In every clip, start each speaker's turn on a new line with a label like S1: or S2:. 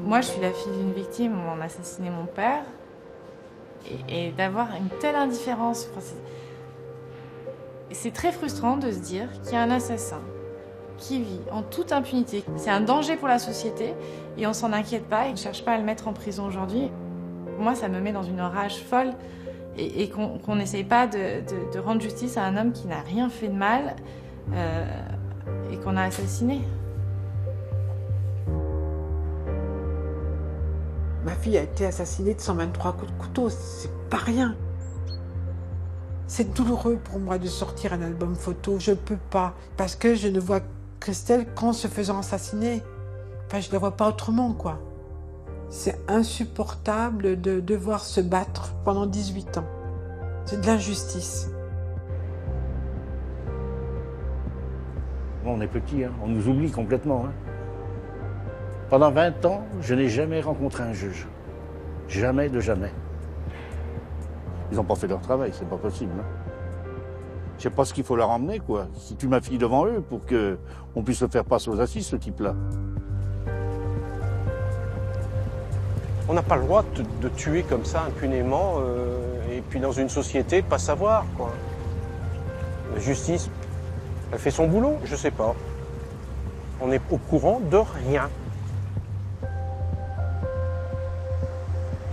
S1: Moi, je suis la fille d'une victime où on a assassiné mon père. Et d'avoir une telle indifférence, c'est très frustrant de se dire qu'il y a un assassin qui vit en toute impunité. C'est un danger pour la société et on s'en inquiète pas et on ne cherche pas à le mettre en prison aujourd'hui. Moi, ça me met dans une rage folle et qu'on n'essaye pas de rendre justice à un homme qui n'a rien fait de mal et qu'on a assassiné.
S2: Ma fille a été assassinée de 123 coups de couteau, c'est pas rien. C'est douloureux pour moi de sortir un album photo, je peux pas, parce que je ne vois Christelle qu'en se faisant assassiner. Enfin, je la vois pas autrement, quoi. C'est insupportable de devoir se battre pendant 18 ans. C'est de l'injustice.
S3: On est petit, hein. On nous oublie complètement. Hein. Pendant 20 ans, je n'ai jamais rencontré un juge. Jamais de jamais. Ils n'ont pas fait leur travail, c'est pas possible. Hein. Je sais pas ce qu'il faut leur emmener, quoi. Si tu ma fille devant eux pour qu'on puisse le faire passer aux assises, ce type-là.
S4: On n'a pas le droit de tuer comme ça impunément et puis dans une société, pas savoir, quoi. La justice, elle fait son boulot, je sais pas. On est au courant de rien.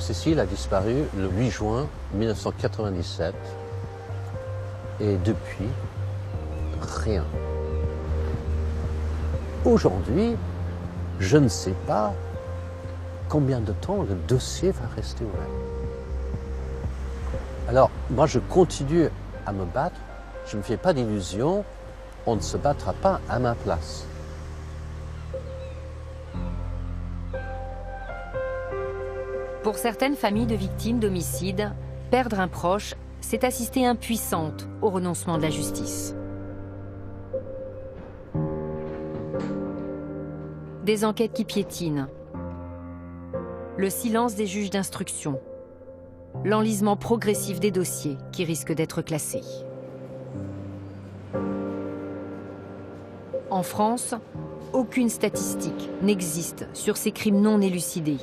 S5: Cécile a disparu le 8 juin 1997 et depuis, rien. Aujourd'hui, je ne sais pas combien de temps le dossier va rester ouvert. Alors, moi, je continue à me battre, je ne me fais pas d'illusions, on ne se battra pas à ma place.
S6: Pour certaines familles de victimes d'homicide, perdre un proche, c'est assister impuissante au renoncement de la justice. Des enquêtes qui piétinent, le silence des juges d'instruction, l'enlisement progressif des dossiers qui risquent d'être classés. En France, aucune statistique n'existe sur ces crimes non élucidés.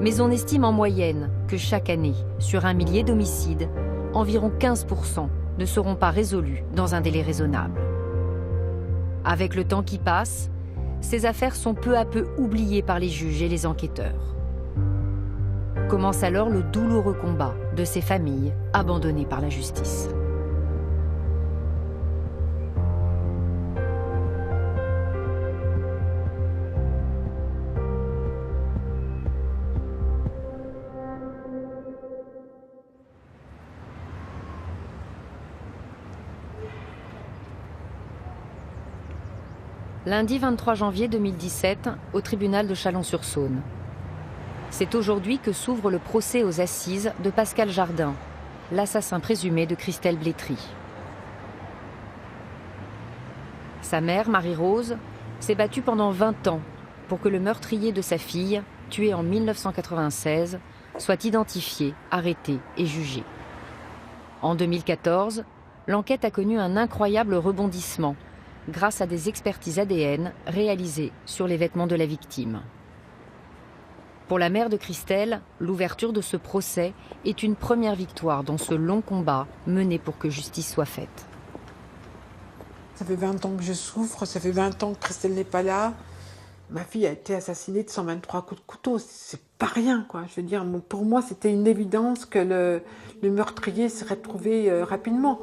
S6: Mais on estime en moyenne que chaque année, sur 1 millier d'homicides, environ 15% ne seront pas résolus dans un délai raisonnable. Avec le temps qui passe, ces affaires sont peu à peu oubliées par les juges et les enquêteurs. Commence alors le douloureux combat de ces familles abandonnées par la justice. Lundi 23 janvier 2017, au tribunal de Chalon-sur-Saône. C'est aujourd'hui que s'ouvre le procès aux assises de Pascal Jardin, l'assassin présumé de Christelle Blétry. Sa mère, Marie-Rose, s'est battue pendant 20 ans pour que le meurtrier de sa fille, tué en 1996, soit identifié, arrêté et jugé. En 2014, l'enquête a connu un incroyable rebondissement grâce à des expertises ADN réalisées sur les vêtements de la victime. Pour la mère de Christelle, l'ouverture de ce procès est une première victoire dans ce long combat mené pour que justice soit faite.
S2: Ça fait 20 ans que je souffre, ça fait 20 ans que Christelle n'est pas là. Ma fille a été assassinée de 123 coups de couteau, c'est pas rien, quoi. Je veux dire, pour moi, c'était une évidence que le meurtrier serait trouvé rapidement.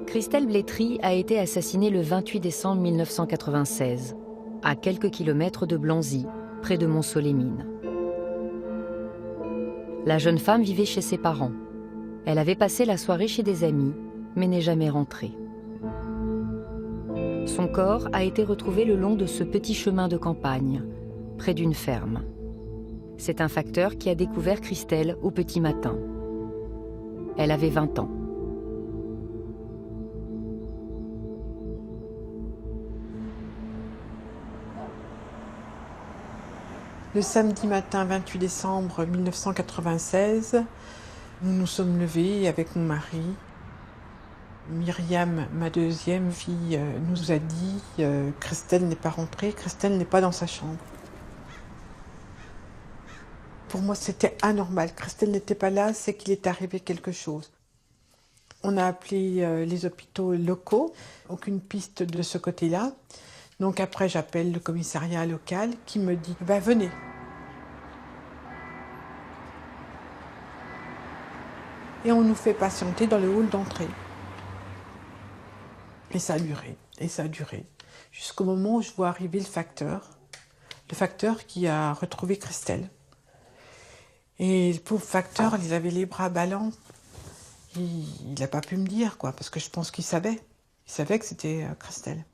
S6: Christelle Blétry a été assassinée le 28 décembre 1996, à quelques kilomètres de Blanzy, près de Mont-Solémine. La jeune femme vivait chez ses parents. Elle avait passé la soirée chez des amis, mais n'est jamais rentrée. Son corps a été retrouvé le long de ce petit chemin de campagne, près d'une ferme. C'est un facteur qui a découvert Christelle au petit matin. Elle avait 20 ans.
S2: Le samedi matin 28 décembre 1996, nous nous sommes levés avec mon mari. Myriam, ma deuxième fille, nous a dit Christelle n'est pas rentrée, Christelle n'est pas dans sa chambre. Pour moi, c'était anormal. Christelle n'était pas là, c'est qu'il est arrivé quelque chose. On a appelé les hôpitaux locaux, aucune piste de ce côté-là. Donc après, j'appelle le commissariat local qui me dit « venez ». Et on nous fait patienter dans le hall d'entrée. Et ça a duré, et ça a duré, jusqu'au moment où je vois arriver le facteur qui a retrouvé Christelle. Et le pauvre facteur, il avait les bras ballants. Il n'a pas pu me dire, quoi, parce que je pense qu'il savait. Il savait que c'était Christelle.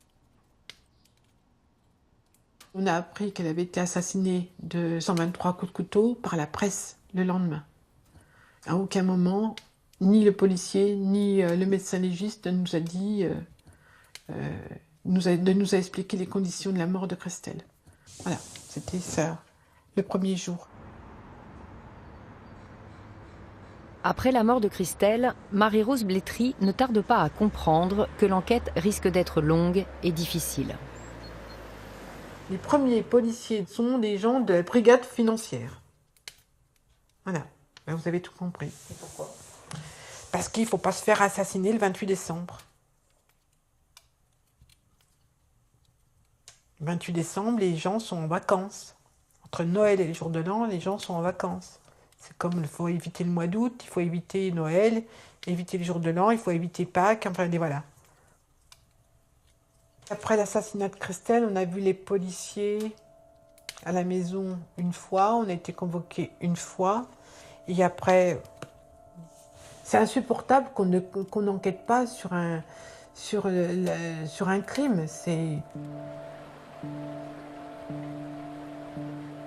S2: On a appris qu'elle avait été assassinée de 123 coups de couteau par la presse le lendemain. À aucun moment, ni le policier, ni le médecin légiste ne nous a dit, nous a expliqué les conditions de la mort de Christelle. Voilà, c'était ça, le premier jour.
S6: Après la mort de Christelle, Marie-Rose Blétry ne tarde pas à comprendre que l'enquête risque d'être longue et difficile.
S2: Les premiers policiers sont des gens de la brigade financière. Voilà, vous avez tout compris. Et pourquoi ? Parce qu'il ne faut pas se faire assassiner le 28 décembre. Le 28 décembre, les gens sont en vacances. Entre Noël et les jours de l'an, les gens sont en vacances. C'est comme il faut éviter le mois d'août, il faut éviter Noël, éviter les jours de l'an, il faut éviter Pâques, enfin voilà. Après l'assassinat de Christelle, on a vu les policiers à la maison une fois, on a été convoqués une fois, et après, c'est insupportable qu'on n'enquête pas sur un crime.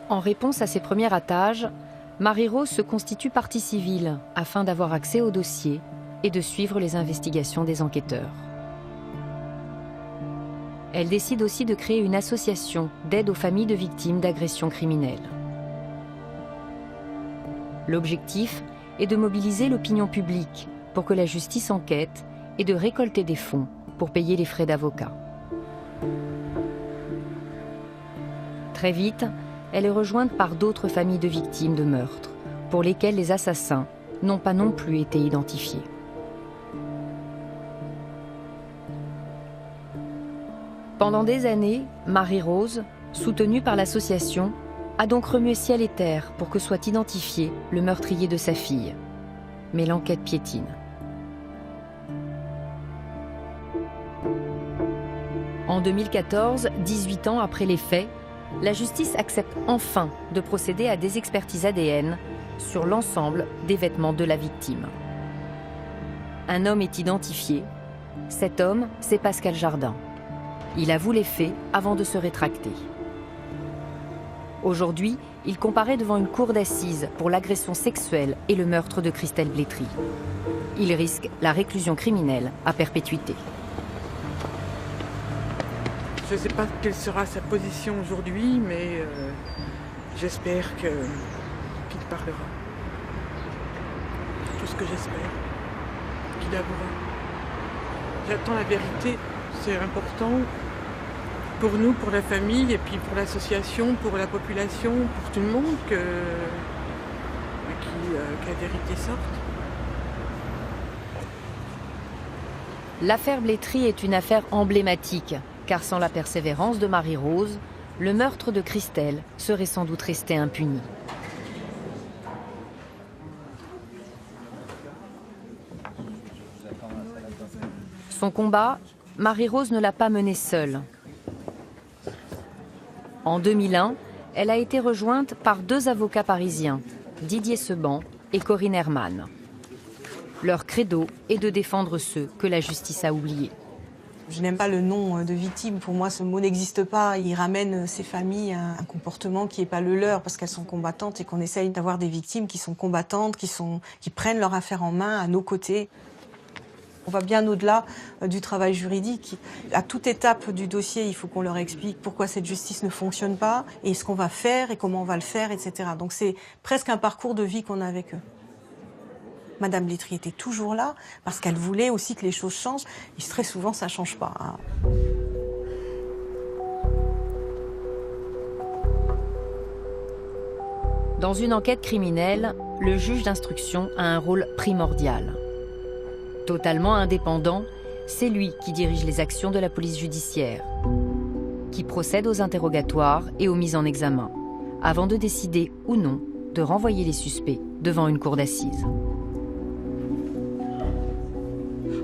S6: En réponse à ces premiers attaches, Marie-Rose se constitue partie civile afin d'avoir accès au dossier et de suivre les investigations des enquêteurs. Elle décide aussi de créer une association d'aide aux familles de victimes d'agressions criminelles. L'objectif est de mobiliser l'opinion publique pour que la justice enquête et de récolter des fonds pour payer les frais d'avocat. Très vite, elle est rejointe par d'autres familles de victimes de meurtres, pour lesquelles les assassins n'ont pas non plus été identifiés. Pendant des années, Marie-Rose, soutenue par l'association, a donc remué ciel et terre pour que soit identifié le meurtrier de sa fille. Mais l'enquête piétine. En 2014, 18 ans après les faits, la justice accepte enfin de procéder à des expertises ADN sur l'ensemble des vêtements de la victime. Un homme est identifié. Cet homme, c'est Pascal Jardin. Il avoue les faits avant de se rétracter. Aujourd'hui, il comparaît devant une cour d'assises pour l'agression sexuelle et le meurtre de Christelle Blétry. Il risque la réclusion criminelle à perpétuité.
S2: Je ne sais pas quelle sera sa position aujourd'hui, mais j'espère qu'il parlera. C'est tout ce que j'espère. Qu'il avouera. J'attends la vérité, c'est important pour nous, pour la famille, et puis pour l'association, pour la population, pour tout le monde, que la vérité sorte.
S6: L'affaire Blétry est une affaire emblématique, car sans la persévérance de Marie-Rose, le meurtre de Christelle serait sans doute resté impuni. Son combat, Marie-Rose ne l'a pas mené seule. En 2001, elle a été rejointe par deux avocats parisiens, Didier Seban et Corinne Herman. Leur credo est de défendre ceux que la justice a oubliés.
S7: Je n'aime pas le nom de victime. Pour moi, ce mot n'existe pas. Il ramène ces familles à un comportement qui n'est pas le leur parce qu'elles sont combattantes et qu'on essaye d'avoir des victimes qui sont combattantes, qui prennent leur affaire en main à nos côtés. On va bien au-delà du travail juridique. À toute étape du dossier, il faut qu'on leur explique pourquoi cette justice ne fonctionne pas et ce qu'on va faire et comment on va le faire, etc. Donc c'est presque un parcours de vie qu'on a avec eux. Madame Blétry était toujours là parce qu'elle voulait aussi que les choses changent. Et très souvent, ça ne change pas.
S6: Dans une enquête criminelle, le juge d'instruction a un rôle primordial. Totalement indépendant, c'est lui qui dirige les actions de la police judiciaire, qui procède aux interrogatoires et aux mises en examen, avant de décider ou non de renvoyer les suspects devant une cour d'assises.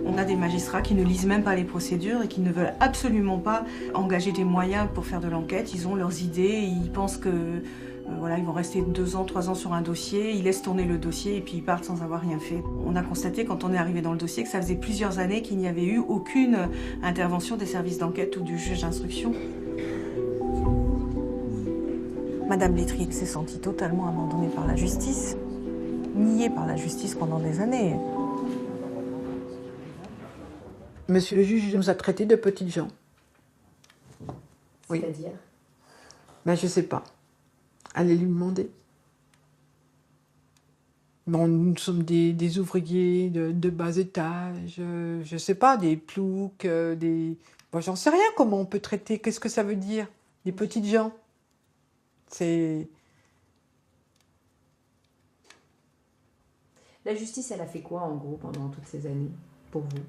S7: On a des magistrats qui ne lisent même pas les procédures et qui ne veulent absolument pas engager des moyens pour faire de l'enquête. Ils ont leurs idées, ils pensent que ils vont rester 2 ans, 3 ans sur un dossier, ils laissent tourner le dossier et puis ils partent sans avoir rien fait. On a constaté quand on est arrivé dans le dossier que ça faisait plusieurs années qu'il n'y avait eu aucune intervention des services d'enquête ou du juge d'instruction. Madame Blétry s'est sentie totalement abandonnée par la justice, niée par la justice pendant des années.
S2: Monsieur le juge nous a traités de petites gens. Oui.
S6: C'est-à-dire ?
S2: Ben, je sais pas. Allez lui demander. Bon, nous sommes des ouvriers de bas étage, je sais pas, des ploucs, des... Bon, j'en sais rien comment on peut traiter, qu'est-ce que ça veut dire, des petites gens. C'est...
S6: La justice, elle a fait quoi en gros pendant toutes ces années, pour vous ?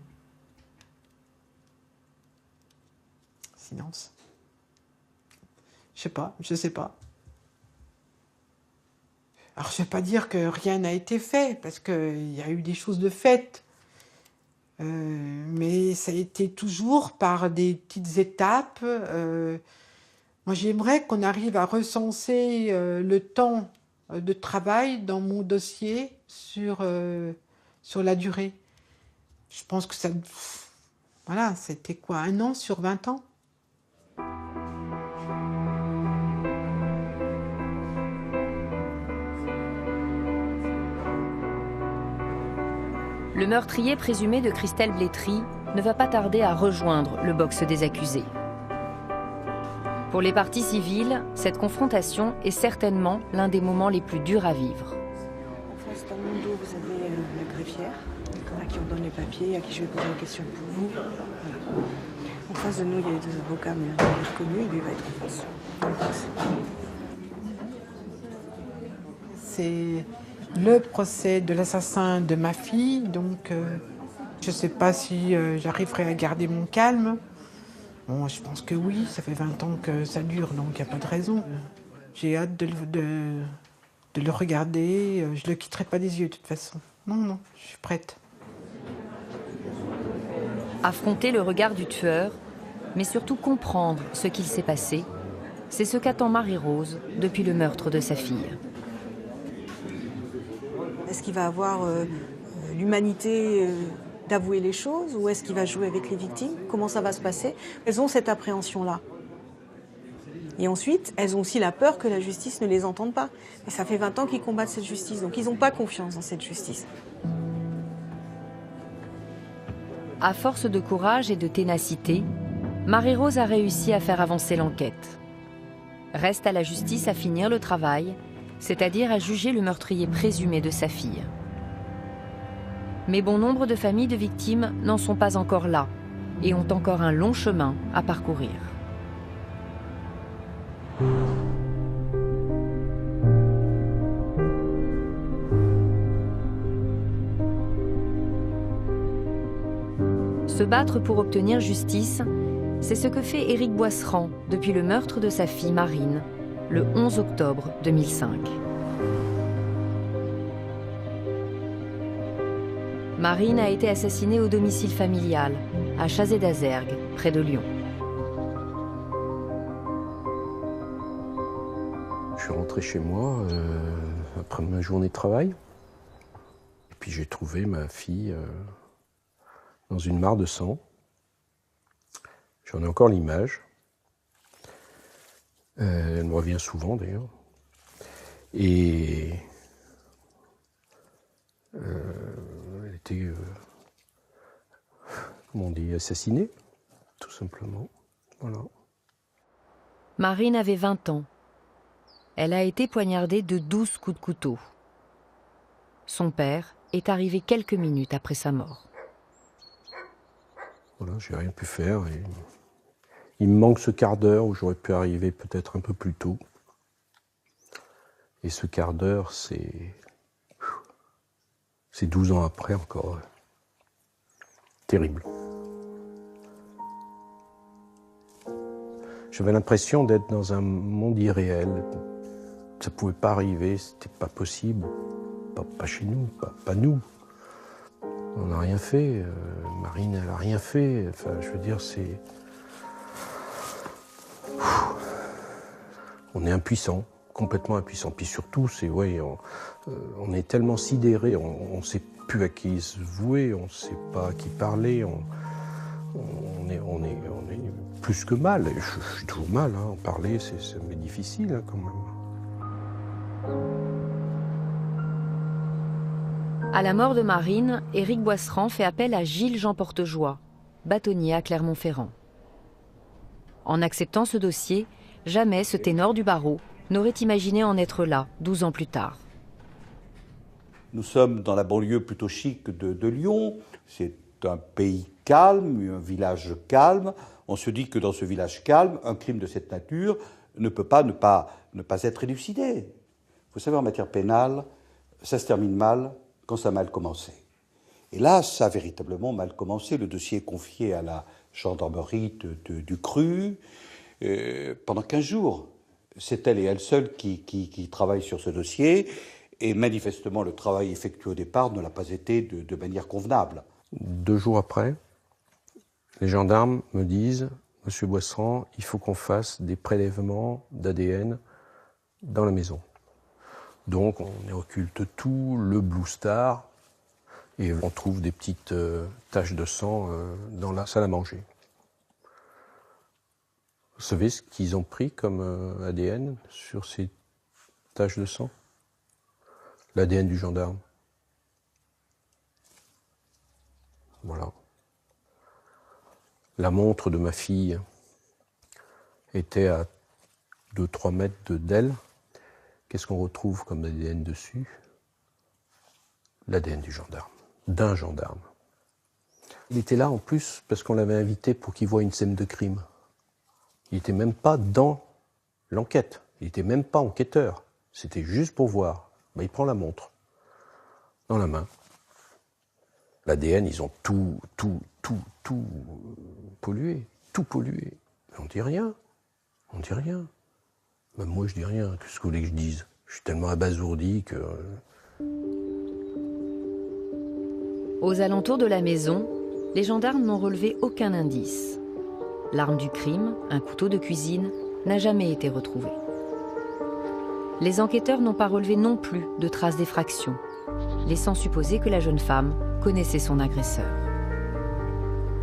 S2: Silence. Je sais pas. Alors, je ne vais pas dire que rien n'a été fait, parce qu'il y a eu des choses de faites. Mais ça a été toujours par des petites étapes. Moi, j'aimerais qu'on arrive à recenser le temps de travail dans mon dossier sur la durée. Je pense que ça... Voilà, c'était quoi, 1 an sur 20 ans ?
S6: Le meurtrier présumé de Christelle Blétry ne va pas tarder à rejoindre le box des accusés. Pour les parties civiles, cette confrontation est certainement l'un des moments les plus durs à vivre.
S7: En face, dans mon dos, vous avez la greffière, à qui on donne les papiers, à qui je vais poser une question pour vous. Voilà. En face de nous, il y a les 2 avocats, mais il est reconnu, lui va être en face.
S2: C'est le procès de l'assassin de ma fille, donc je ne sais pas si j'arriverai à garder mon calme. Bon, je pense que oui, ça fait 20 ans que ça dure, donc il n'y a pas de raison. J'ai hâte de le regarder, je ne le quitterai pas des yeux de toute façon. Non, je suis prête.
S6: Affronter le regard du tueur, mais surtout comprendre ce qu'il s'est passé, c'est ce qu'attend Marie-Rose depuis le meurtre de sa fille.
S7: Est-ce qu'il va avoir l'humanité d'avouer les choses ou est-ce qu'il va jouer avec les victimes ? Comment ça va se passer ? Elles ont cette appréhension-là. Et ensuite, elles ont aussi la peur que la justice ne les entende pas. Et ça fait 20 ans qu'ils combattent cette justice, donc ils n'ont pas confiance dans cette justice.
S6: À force de courage et de ténacité, Marie-Rose a réussi à faire avancer l'enquête. Reste à la justice à finir le travail, c'est-à-dire à juger le meurtrier présumé de sa fille. Mais bon nombre de familles de victimes n'en sont pas encore là et ont encore un long chemin à parcourir. Se battre pour obtenir justice, c'est ce que fait Éric Boisserand depuis le meurtre de sa fille Marine, le 11 octobre 2005. Marine a été assassinée au domicile familial, à Chazé-d'Azergues, près de Lyon.
S4: Je suis rentré chez moi après ma journée de travail. Et puis j'ai trouvé ma fille dans une mare de sang. J'en ai encore l'image. Elle me revient souvent d'ailleurs. Et elle était comme on dit, assassinée, tout simplement. Voilà.
S6: Marine avait 20 ans. Elle a été poignardée de 12 coups de couteau. Son père est arrivé quelques minutes après sa mort.
S4: Voilà, j'ai rien pu faire. Et il me manque ce quart d'heure où j'aurais pu arriver peut-être un peu plus tôt. Et ce quart d'heure, c'est 12 ans après encore. Terrible. J'avais l'impression d'être dans un monde irréel. Ça pouvait pas arriver, c'était pas possible. Pas chez nous, pas nous. On n'a rien fait. Marine, elle a rien fait. Enfin, je veux dire, c'est... On est impuissant, complètement impuissant. Puis surtout, c'est, ouais, on est tellement sidéré, on ne sait plus à qui se vouer, on ne sait pas à qui parler. On est plus que mal. Je suis toujours mal, hein. En parler, c'est difficile, hein, quand même.
S6: À la mort de Marine, Éric Boisserand fait appel à Gilles Jean Portejoie, bâtonnier à Clermont-Ferrand. En acceptant ce dossier, jamais ce ténor du barreau n'aurait imaginé en être là 12 ans plus tard.
S8: Nous sommes dans la banlieue plutôt chic de Lyon. C'est un pays calme, un village calme. On se dit que dans ce village calme, un crime de cette nature ne peut pas ne pas être élucidé. Vous savez, en matière pénale, ça se termine mal quand ça a mal commencé. Et là, ça a véritablement mal commencé. Le dossier est confié à la gendarmerie du Cru pendant 15 jours. C'est elle et elle seule qui travaille sur ce dossier. Et manifestement, le travail effectué au départ ne l'a pas été de manière convenable.
S4: 2 jours après, les gendarmes me disent « Monsieur Boisserand, il faut qu'on fasse des prélèvements d'ADN dans la maison ». Donc on occulte tout, le Blue Star, et on trouve des petites taches de sang dans la salle à manger. Vous savez ce qu'ils ont pris comme ADN sur ces taches de sang? L'ADN du gendarme. Voilà. La montre de ma fille était à 2-3 mètres d'elle. Qu'est-ce qu'on retrouve comme ADN dessus? L'ADN du gendarme, d'un gendarme. Il était là en plus parce qu'on l'avait invité pour qu'il voie une scène de crime. Il n'était même pas dans l'enquête, il n'était même pas enquêteur. C'était juste pour voir. Ben, il prend la montre dans la main. L'ADN, ils ont tout pollué, tout pollué. Mais on dit rien, on dit rien. Même moi, je dis rien. Qu'est-ce que vous voulez que je dise? Je suis tellement abasourdi que...
S6: Aux alentours de la maison, les gendarmes n'ont relevé aucun indice. L'arme du crime, un couteau de cuisine, n'a jamais été retrouvée. Les enquêteurs n'ont pas relevé non plus de traces d'effraction, laissant supposer que la jeune femme connaissait son agresseur.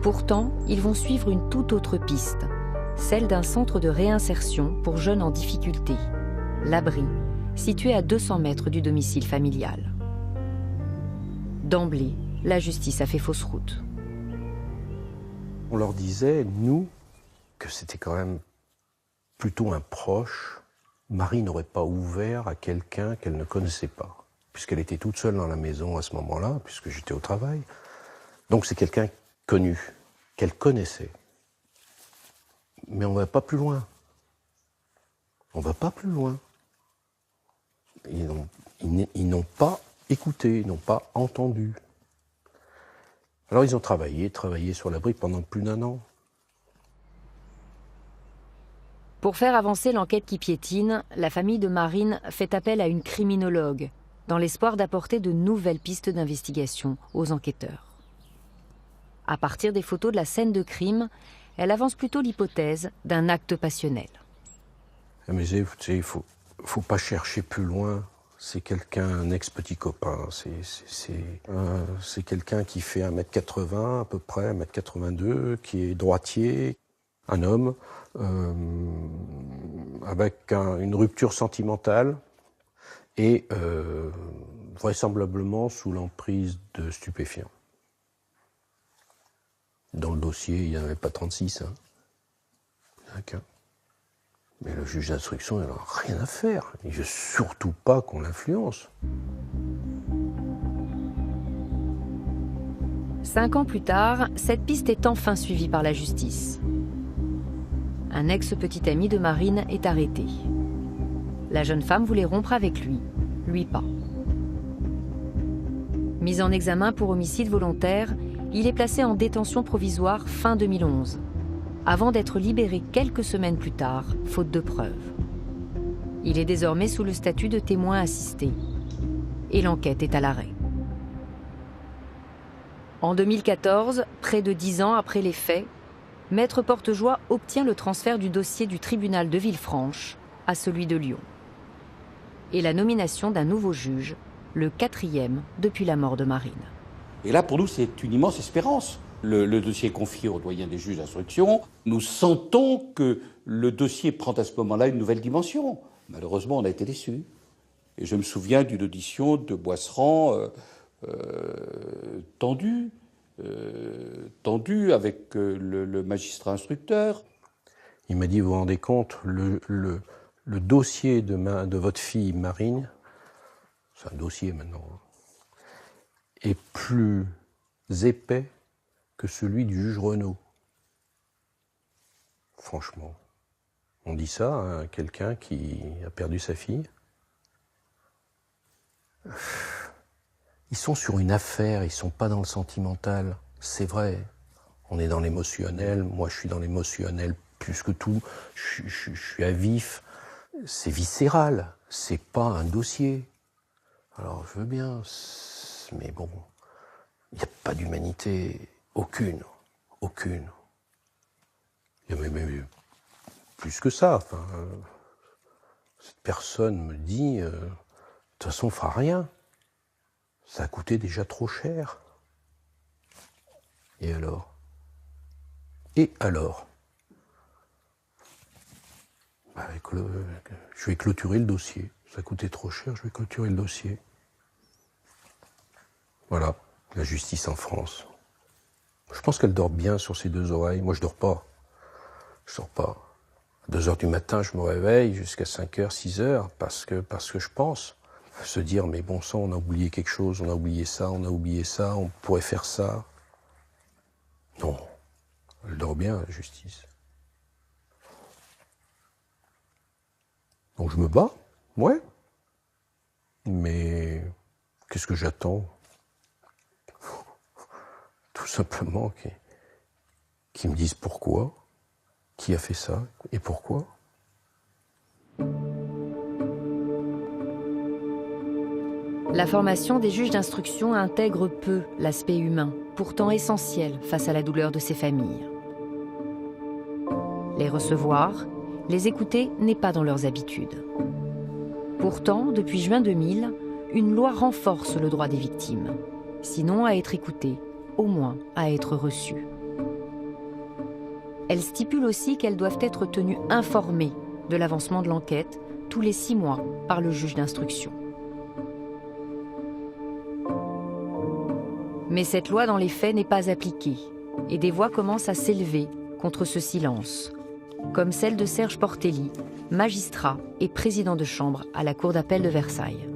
S6: Pourtant, ils vont suivre une toute autre piste, celle d'un centre de réinsertion pour jeunes en difficulté, l'Abri, situé à 200 mètres du domicile familial. D'emblée, la justice a fait fausse route.
S4: On leur disait, nous, que c'était quand même plutôt un proche. Marie n'aurait pas ouvert à quelqu'un qu'elle ne connaissait pas, puisqu'elle était toute seule dans la maison à ce moment-là, puisque j'étais au travail. Donc c'est quelqu'un connu, qu'elle connaissait. Mais on ne va pas plus loin. On ne va pas plus loin. Ils n'ont pas écouté, ils n'ont pas entendu. Alors ils ont travaillé sur l'Abri pendant plus d'1 an.
S6: Pour faire avancer l'enquête qui piétine, la famille de Marine fait appel à une criminologue, dans l'espoir d'apporter de nouvelles pistes d'investigation aux enquêteurs. À partir des photos de la scène de crime, elle avance plutôt l'hypothèse d'un acte passionnel.
S4: Mais il ne faut pas chercher plus loin. C'est quelqu'un, un ex-petit copain. C'est quelqu'un qui fait 1m80 à peu près, 1m82, qui est droitier, un homme, avec une rupture sentimentale et vraisemblablement sous l'emprise de stupéfiants.
S5: Dans le dossier, il n'y en avait pas 36. Hein. Il n'y en a qu'un. Mais le juge d'instruction, il n'en a rien à faire. Il ne veut surtout pas qu'on l'influence.
S6: 5 ans plus tard, cette piste est enfin suivie par la justice. Un ex-petit ami de Marine est arrêté. La jeune femme voulait rompre avec lui pas. Mis en examen pour homicide volontaire, il est placé en détention provisoire fin 2011, avant d'être libéré quelques semaines plus tard, faute de preuves. Il est désormais sous le statut de témoin assisté. Et l'enquête est à l'arrêt. En 2014, près de 10 ans après les faits, Maître Portejoie obtient le transfert du dossier du tribunal de Villefranche à celui de Lyon. Et la nomination d'un nouveau juge, le 4e depuis la mort de Marine.
S8: Et là, pour nous, c'est une immense espérance. Le dossier est confié au doyen des juges d'instruction. Nous sentons que le dossier prend à ce moment-là une nouvelle dimension. Malheureusement, on a été déçus. Et je me souviens d'une audition de Boisserand tendue avec le magistrat instructeur.
S5: Il m'a dit, vous vous rendez compte, le dossier de votre fille Marine, c'est un dossier maintenant, est plus épais que celui du juge Renaud. Franchement, on dit ça à quelqu'un qui a perdu sa fille. Ils sont sur une affaire, ils sont pas dans le sentimental. C'est vrai, on est dans l'émotionnel, moi je suis dans l'émotionnel plus que tout, je suis à vif. C'est viscéral, c'est pas un dossier. Alors je veux bien, mais bon, il n'y a pas d'humanité, aucune. Il y a même plus que ça. Enfin, cette personne me dit, de toute façon, on fera rien. Ça a coûté déjà trop cher. Et alors ? Je vais clôturer le dossier. Ça a coûté trop cher, je vais clôturer le dossier. Voilà, la justice en France. Je pense qu'elle dort bien sur ses deux oreilles. Moi, je dors pas. À 2h du matin, je me réveille jusqu'à 5h, 6h, parce que je pense. Se dire, mais bon sang, on a oublié quelque chose, on a oublié ça, on pourrait faire ça. Non, elle dort bien, la justice. Donc je me bats, ouais. Mais qu'est-ce que j'attends ? Tout simplement qu'ils me disent pourquoi, qui a fait ça et pourquoi.
S6: La formation des juges d'instruction intègre peu l'aspect humain, pourtant essentiel face à la douleur de ces familles. Les recevoir, les écouter n'est pas dans leurs habitudes. Pourtant, depuis juin 2000, une loi renforce le droit des victimes, sinon à être écoutées, au moins à être reçues. Elle stipule aussi qu'elles doivent être tenues informées de l'avancement de l'enquête tous les 6 mois par le juge d'instruction. Mais cette loi, dans les faits, n'est pas appliquée, et des voix commencent à s'élever contre ce silence, comme celle de Serge Portelli, magistrat et président de chambre à la Cour d'appel de Versailles.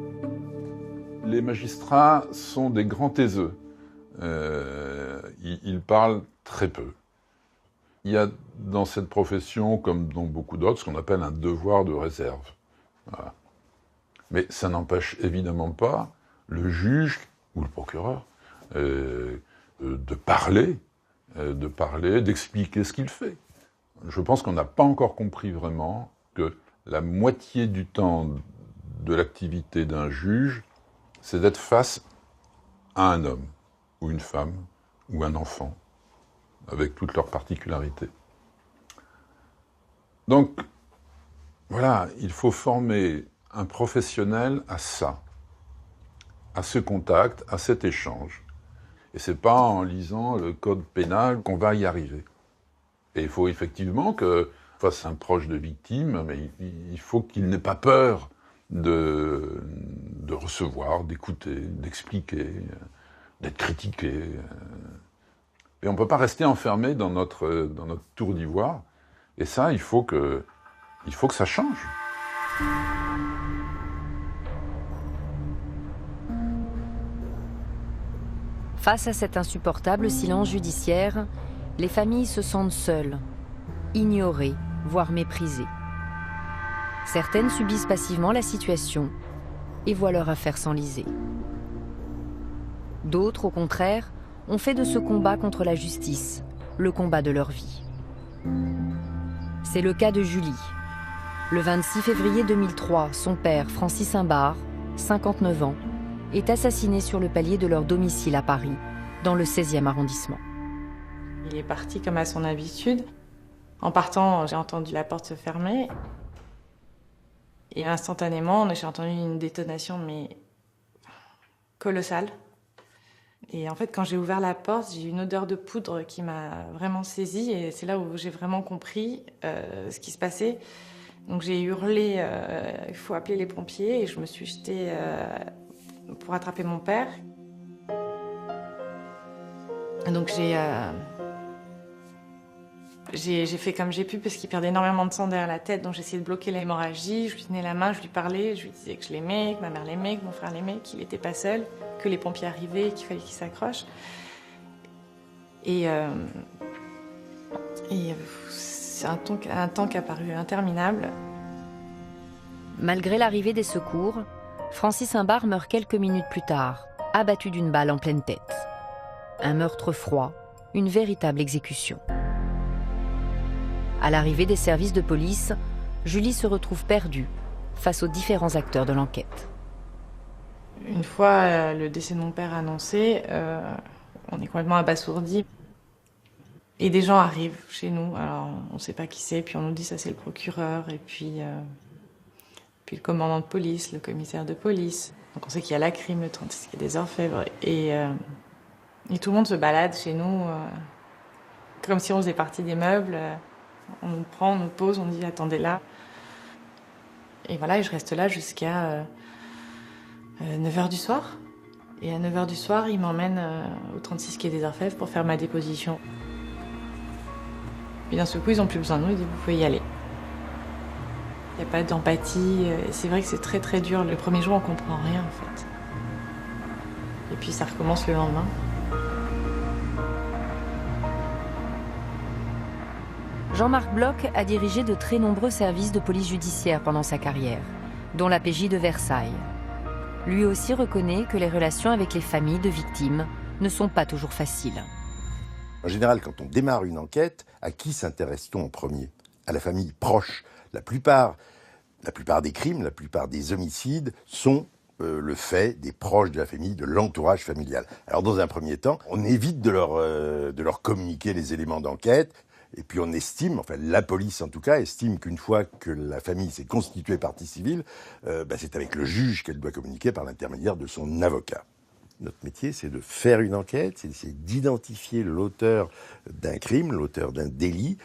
S9: Les magistrats sont des grands taiseux. Ils parlent très peu. Il y a dans cette profession, comme dans beaucoup d'autres, ce qu'on appelle un devoir de réserve. Voilà. Mais ça n'empêche évidemment pas le juge ou le procureur de parler, d'expliquer ce qu'il fait. Je pense qu'on n'a pas encore compris vraiment que la moitié du temps de l'activité d'un juge, c'est d'être face à un homme, ou une femme, ou un enfant, avec toutes leurs particularités. Donc, voilà, il faut former un professionnel à ça, à ce contact, à cet échange. Et c'est pas en lisant le code pénal qu'on va y arriver. Et il faut effectivement que, face à un proche de victime, mais il faut qu'il n'ait pas peur de recevoir, d'écouter, d'expliquer, d'être critiqué. Et on ne peut pas rester enfermé dans notre tour d'ivoire. Et ça, il faut que ça change.
S6: Face à cet insupportable silence judiciaire, les familles se sentent seules, ignorées, voire méprisées. Certaines subissent passivement la situation et voient leur affaire s'enliser. D'autres, au contraire, ont fait de ce combat contre la justice le combat de leur vie. C'est le cas de Julie. Le 26 février 2003, son père, Francis Imbard, 59 ans, est assassiné sur le palier de leur domicile à Paris, dans le 16e arrondissement.
S1: Il est parti comme à son habitude. En partant, j'ai entendu la porte se fermer. Et instantanément, j'ai entendu une détonation, mais colossale. Et en fait, quand j'ai ouvert la porte, j'ai eu une odeur de poudre qui m'a vraiment saisie. Et c'est là où j'ai vraiment compris ce qui se passait. Donc j'ai hurlé, il faut appeler les pompiers. Et je me suis jetée pour attraper mon père. Donc j'ai fait comme j'ai pu parce qu'il perdait énormément de sang derrière la tête. Donc j'ai essayé de bloquer l'hémorragie. Je lui tenais la main, je lui parlais. Je lui disais que je l'aimais, que ma mère l'aimait, que mon frère l'aimait, qu'il n'était pas seul, que les pompiers arrivaient, qu'il fallait qu'il s'accroche. Et c'est un temps qui a paru interminable.
S6: Malgré l'arrivée des secours, Francis Imbard meurt quelques minutes plus tard, abattu d'une balle en pleine tête. Un meurtre froid, une véritable exécution. À l'arrivée des services de police, Julie se retrouve perdue face aux différents acteurs de l'enquête.
S1: Une fois le décès de mon père annoncé, on est complètement abasourdis. Et des gens arrivent chez nous, alors on ne sait pas qui c'est, puis on nous dit ça c'est le procureur, et puis le commandant de police, le commissaire de police. Donc on sait qu'il y a la crime, le 36 des Orfèvres, et tout le monde se balade chez nous, comme si on faisait partie des meubles. On nous prend, on nous pose, on dit attendez là. Et voilà, et je reste là jusqu'à 9h du soir. Et à 9h du soir, il m'emmène au 36 quai des Orfèvres pour faire ma déposition. Puis d'un seul coup, ils n'ont plus besoin de nous, ils disent vous pouvez y aller. Il n'y a pas d'empathie. C'est vrai que c'est très très dur. Le premier jour, on ne comprend rien en fait. Et puis ça recommence le lendemain.
S6: Jean-Marc Bloch a dirigé de très nombreux services de police judiciaire pendant sa carrière, dont la PJ de Versailles. Lui aussi reconnaît que les relations avec les familles de victimes ne sont pas toujours faciles.
S10: En général, quand on démarre une enquête, à qui s'intéresse-t-on en premier? À la famille proche. La plupart des crimes, la plupart des homicides sont le fait des proches de la famille, de l'entourage familial. Alors dans un premier temps, on évite de leur communiquer les éléments d'enquête. Et puis on estime, enfin la police en tout cas, estime qu'une fois que la famille s'est constituée partie civile, c'est avec le juge qu'elle doit communiquer par l'intermédiaire de son avocat. Notre métier, c'est de faire une enquête, c'est d'essayer d'identifier l'auteur d'un crime, l'auteur d'un délit,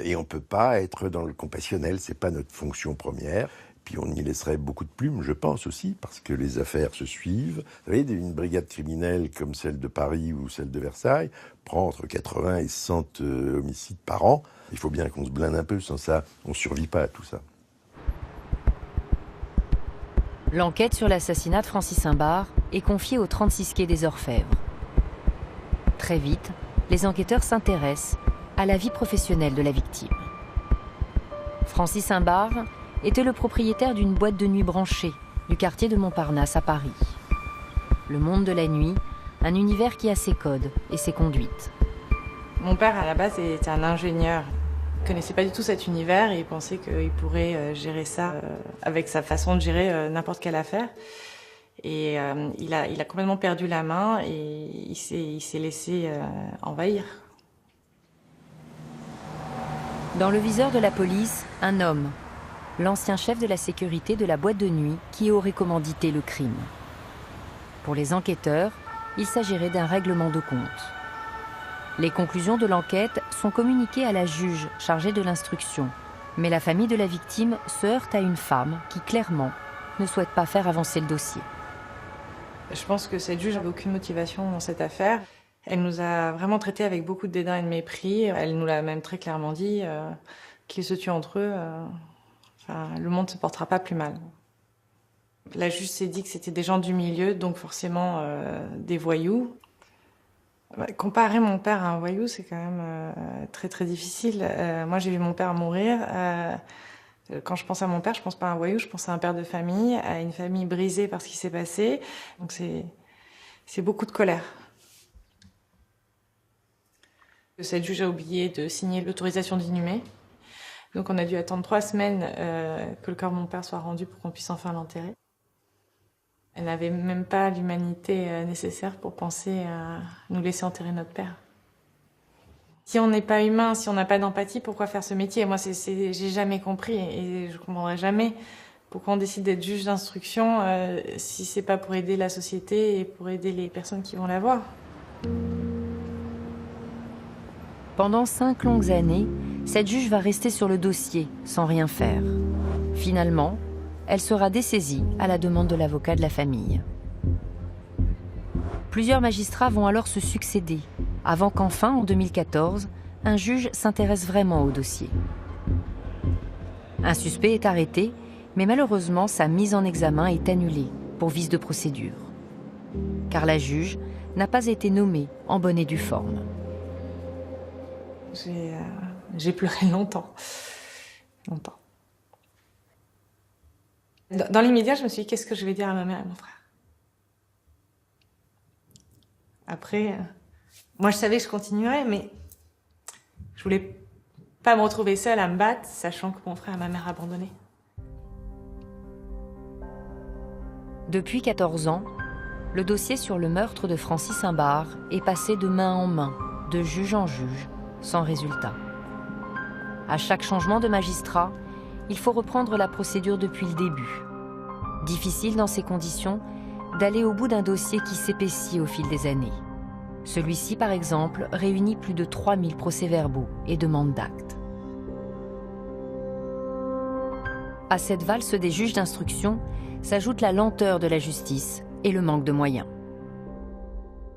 S10: et on ne peut pas être dans le compassionnel, c'est pas notre fonction première. Puis on y laisserait beaucoup de plumes, je pense aussi, parce que les affaires se suivent. Vous savez, une brigade criminelle comme celle de Paris ou celle de Versailles prend entre 80 et 100 homicides par an. Il faut bien qu'on se blinde un peu, sans ça, on ne survit pas à tout ça.
S6: L'enquête sur l'assassinat de Francis Imbard est confiée au 36 quai des Orfèvres. Très vite, les enquêteurs s'intéressent à la vie professionnelle de la victime. Francis Imbard était le propriétaire d'une boîte de nuit branchée du quartier de Montparnasse à Paris. Le monde de la nuit, un univers qui a ses codes et ses conduites.
S1: Mon père, à la base, était un ingénieur. Il ne connaissait pas du tout cet univers et il pensait qu'il pourrait gérer ça avec sa façon de gérer n'importe quelle affaire. Et il a complètement perdu la main et il s'est laissé envahir.
S6: Dans le viseur de la police, un homme, l'ancien chef de la sécurité de la boîte de nuit qui aurait commandité le crime. Pour les enquêteurs, il s'agirait d'un règlement de compte. Les conclusions de l'enquête sont communiquées à la juge chargée de l'instruction. Mais la famille de la victime se heurte à une femme qui, clairement, ne souhaite pas faire avancer le dossier.
S1: Je pense que cette juge n'avait aucune motivation dans cette affaire. Elle nous a vraiment traités avec beaucoup de dédain et de mépris. Elle nous l'a même très clairement dit, qu'ils se tuent entre eux, le monde ne se portera pas plus mal. La juge s'est dit que c'était des gens du milieu, donc forcément des voyous. Comparer mon père à un voyou, c'est quand même très très difficile. Moi, j'ai vu mon père mourir. Quand je pense à mon père, je pense pas à un voyou, je pense à un père de famille, à une famille brisée par ce qui s'est passé. Donc c'est beaucoup de colère. Cette juge a oublié de signer l'autorisation d'inhumer. Donc on a dû attendre 3 semaines que le corps de mon père soit rendu pour qu'on puisse enfin l'enterrer. Elle n'avait même pas l'humanité nécessaire pour penser à nous laisser enterrer notre père. Si on n'est pas humain, si on n'a pas d'empathie, pourquoi faire ce métier? Moi, j'ai jamais compris et je comprendrai jamais pourquoi on décide d'être juge d'instruction si c'est pas pour aider la société et pour aider les personnes qui vont la voir.
S6: Pendant 5 longues années, cette juge va rester sur le dossier, sans rien faire. Finalement, elle sera dessaisie à la demande de l'avocat de la famille. Plusieurs magistrats vont alors se succéder, avant qu'enfin, en 2014, un juge s'intéresse vraiment au dossier. Un suspect est arrêté, mais malheureusement, sa mise en examen est annulée pour vice de procédure. Car la juge n'a pas été nommée en bonne et due forme.
S1: J'ai pleuré longtemps. Dans l'immédiat, je me suis dit, qu'est-ce que je vais dire à ma mère et à mon frère? Après, moi, je savais que je continuerais, mais je voulais pas me retrouver seule à me battre, sachant que mon frère et ma mère abandonnaient.
S6: Depuis 14 ans, le dossier sur le meurtre de Francis Imbard est passé de main en main, de juge en juge, sans résultat. À chaque changement de magistrat, il faut reprendre la procédure depuis le début. Difficile dans ces conditions d'aller au bout d'un dossier qui s'épaissit au fil des années. Celui-ci, par exemple, réunit plus de 3000 procès-verbaux et demandes d'actes. À cette valse des juges d'instruction s'ajoute la lenteur de la justice et le manque de moyens.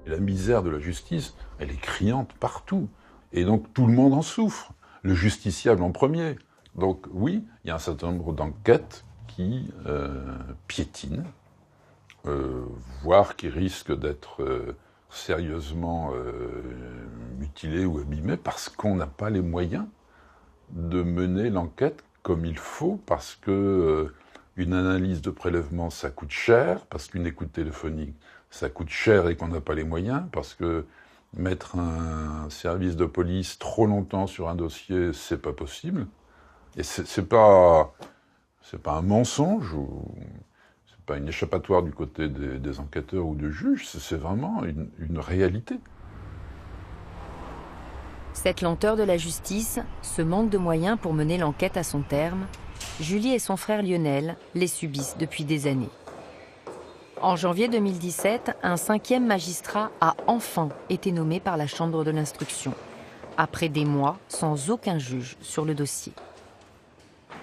S9: La misère de la justice, elle est criante partout. Et donc tout le monde en souffre. Le justiciable en premier. Donc oui, il y a un certain nombre d'enquêtes qui piétinent, voire qui risquent d'être sérieusement mutilées ou abîmées parce qu'on n'a pas les moyens de mener l'enquête comme il faut, parce que une analyse de prélèvement, ça coûte cher, parce qu'une écoute téléphonique, ça coûte cher et qu'on n'a pas les moyens, parce que mettre un service de police trop longtemps sur un dossier, c'est pas possible. Et c'est pas un mensonge, ou c'est pas une échappatoire du côté des enquêteurs ou des juges, c'est vraiment une réalité.
S6: Cette lenteur de la justice, ce manque de moyens pour mener l'enquête à son terme, Julie et son frère Lionel les subissent depuis des années. En janvier 2017, un 5e magistrat a enfin été nommé par la Chambre de l'instruction, après des mois sans aucun juge sur le dossier.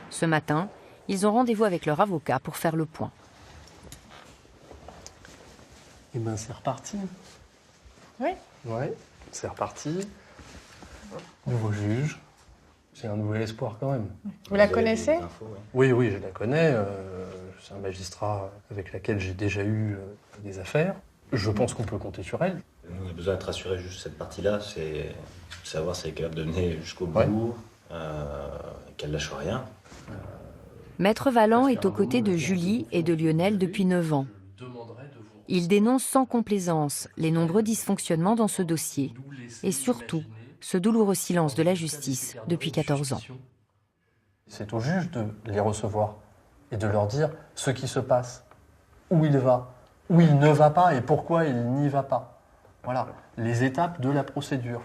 S6: Ce matin, ils ont rendez-vous avec leur avocat pour faire le point.
S11: Eh bien, c'est reparti.
S1: Oui.
S11: Ouais, c'est reparti. Nouveau juge. C'est un nouvel espoir quand même.
S1: Vous la connaissez?
S11: Oui, je la connais. C'est un magistrat avec laquelle j'ai déjà eu des affaires. Je pense qu'on peut compter sur elle.
S12: On a besoin d'être rassuré juste cette partie-là, c'est savoir si elle est capable de mener jusqu'au bout, qu'elle lâche rien.
S6: Maître Valland est aux côtés de Julie et de Lionel depuis 9 ans. Il dénonce sans complaisance les nombreux dysfonctionnements dans ce dossier et surtout ce douloureux silence de la justice depuis 14 ans.
S11: C'est au juge de les recevoir et de leur dire ce qui se passe, où il va, où il ne va pas et pourquoi il n'y va pas. Voilà, les étapes de la procédure.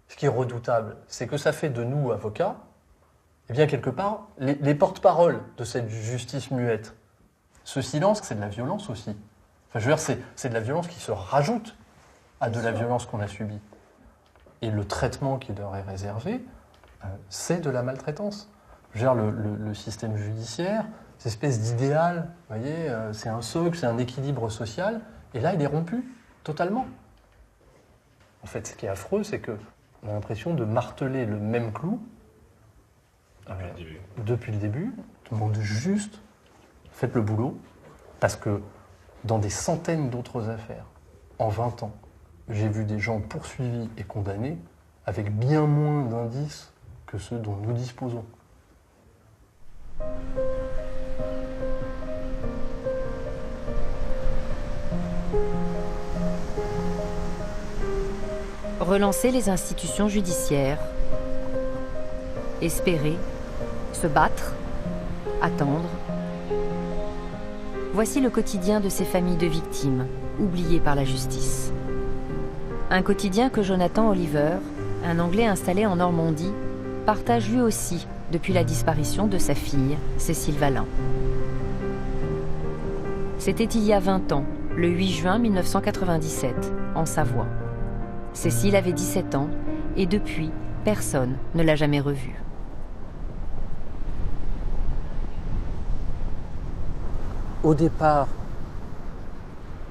S11: Ce qui est redoutable, c'est que ça fait de nous, avocats, eh bien, quelque part, les porte-paroles de cette justice muette. Ce silence, c'est de la violence aussi. Enfin, je veux dire, c'est de la violence qui se rajoute à de la violence qu'on a subie. Et le traitement qui leur est réservé, c'est de la maltraitance. Je veux dire, le système judiciaire, cette espèce d'idéal, vous voyez, c'est un socle, c'est un équilibre social, et là, il est rompu, totalement. En fait, ce qui est affreux, c'est qu'on a l'impression de marteler le même clou depuis le début. On demande juste, faites le boulot, parce que dans des centaines d'autres affaires, en 20 ans, j'ai vu des gens poursuivis et condamnés avec bien moins d'indices que ceux dont nous disposons.
S6: Relancer les institutions judiciaires, espérer, se battre, attendre. Voici le quotidien de ces familles de victimes, oubliées par la justice. Un quotidien que Jonathan Oliver, un Anglais installé en Normandie, partage lui aussi depuis la disparition de sa fille, Cécile Valin. C'était il y a 20 ans, le 8 juin 1997, en Savoie. Cécile avait 17 ans et depuis, personne ne l'a jamais revue.
S5: Au départ,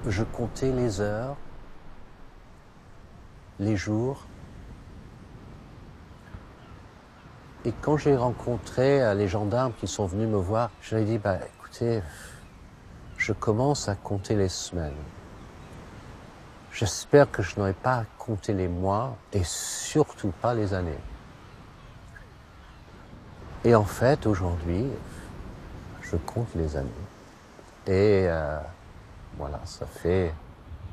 S5: je comptais les heures, les jours. Et quand j'ai rencontré les gendarmes qui sont venus me voir, je leur ai dit, écoutez, je commence à compter les semaines. J'espère que je n'aurai pas à compter les mois et surtout pas les années. Et en fait, aujourd'hui, je compte les années. Et voilà, ça fait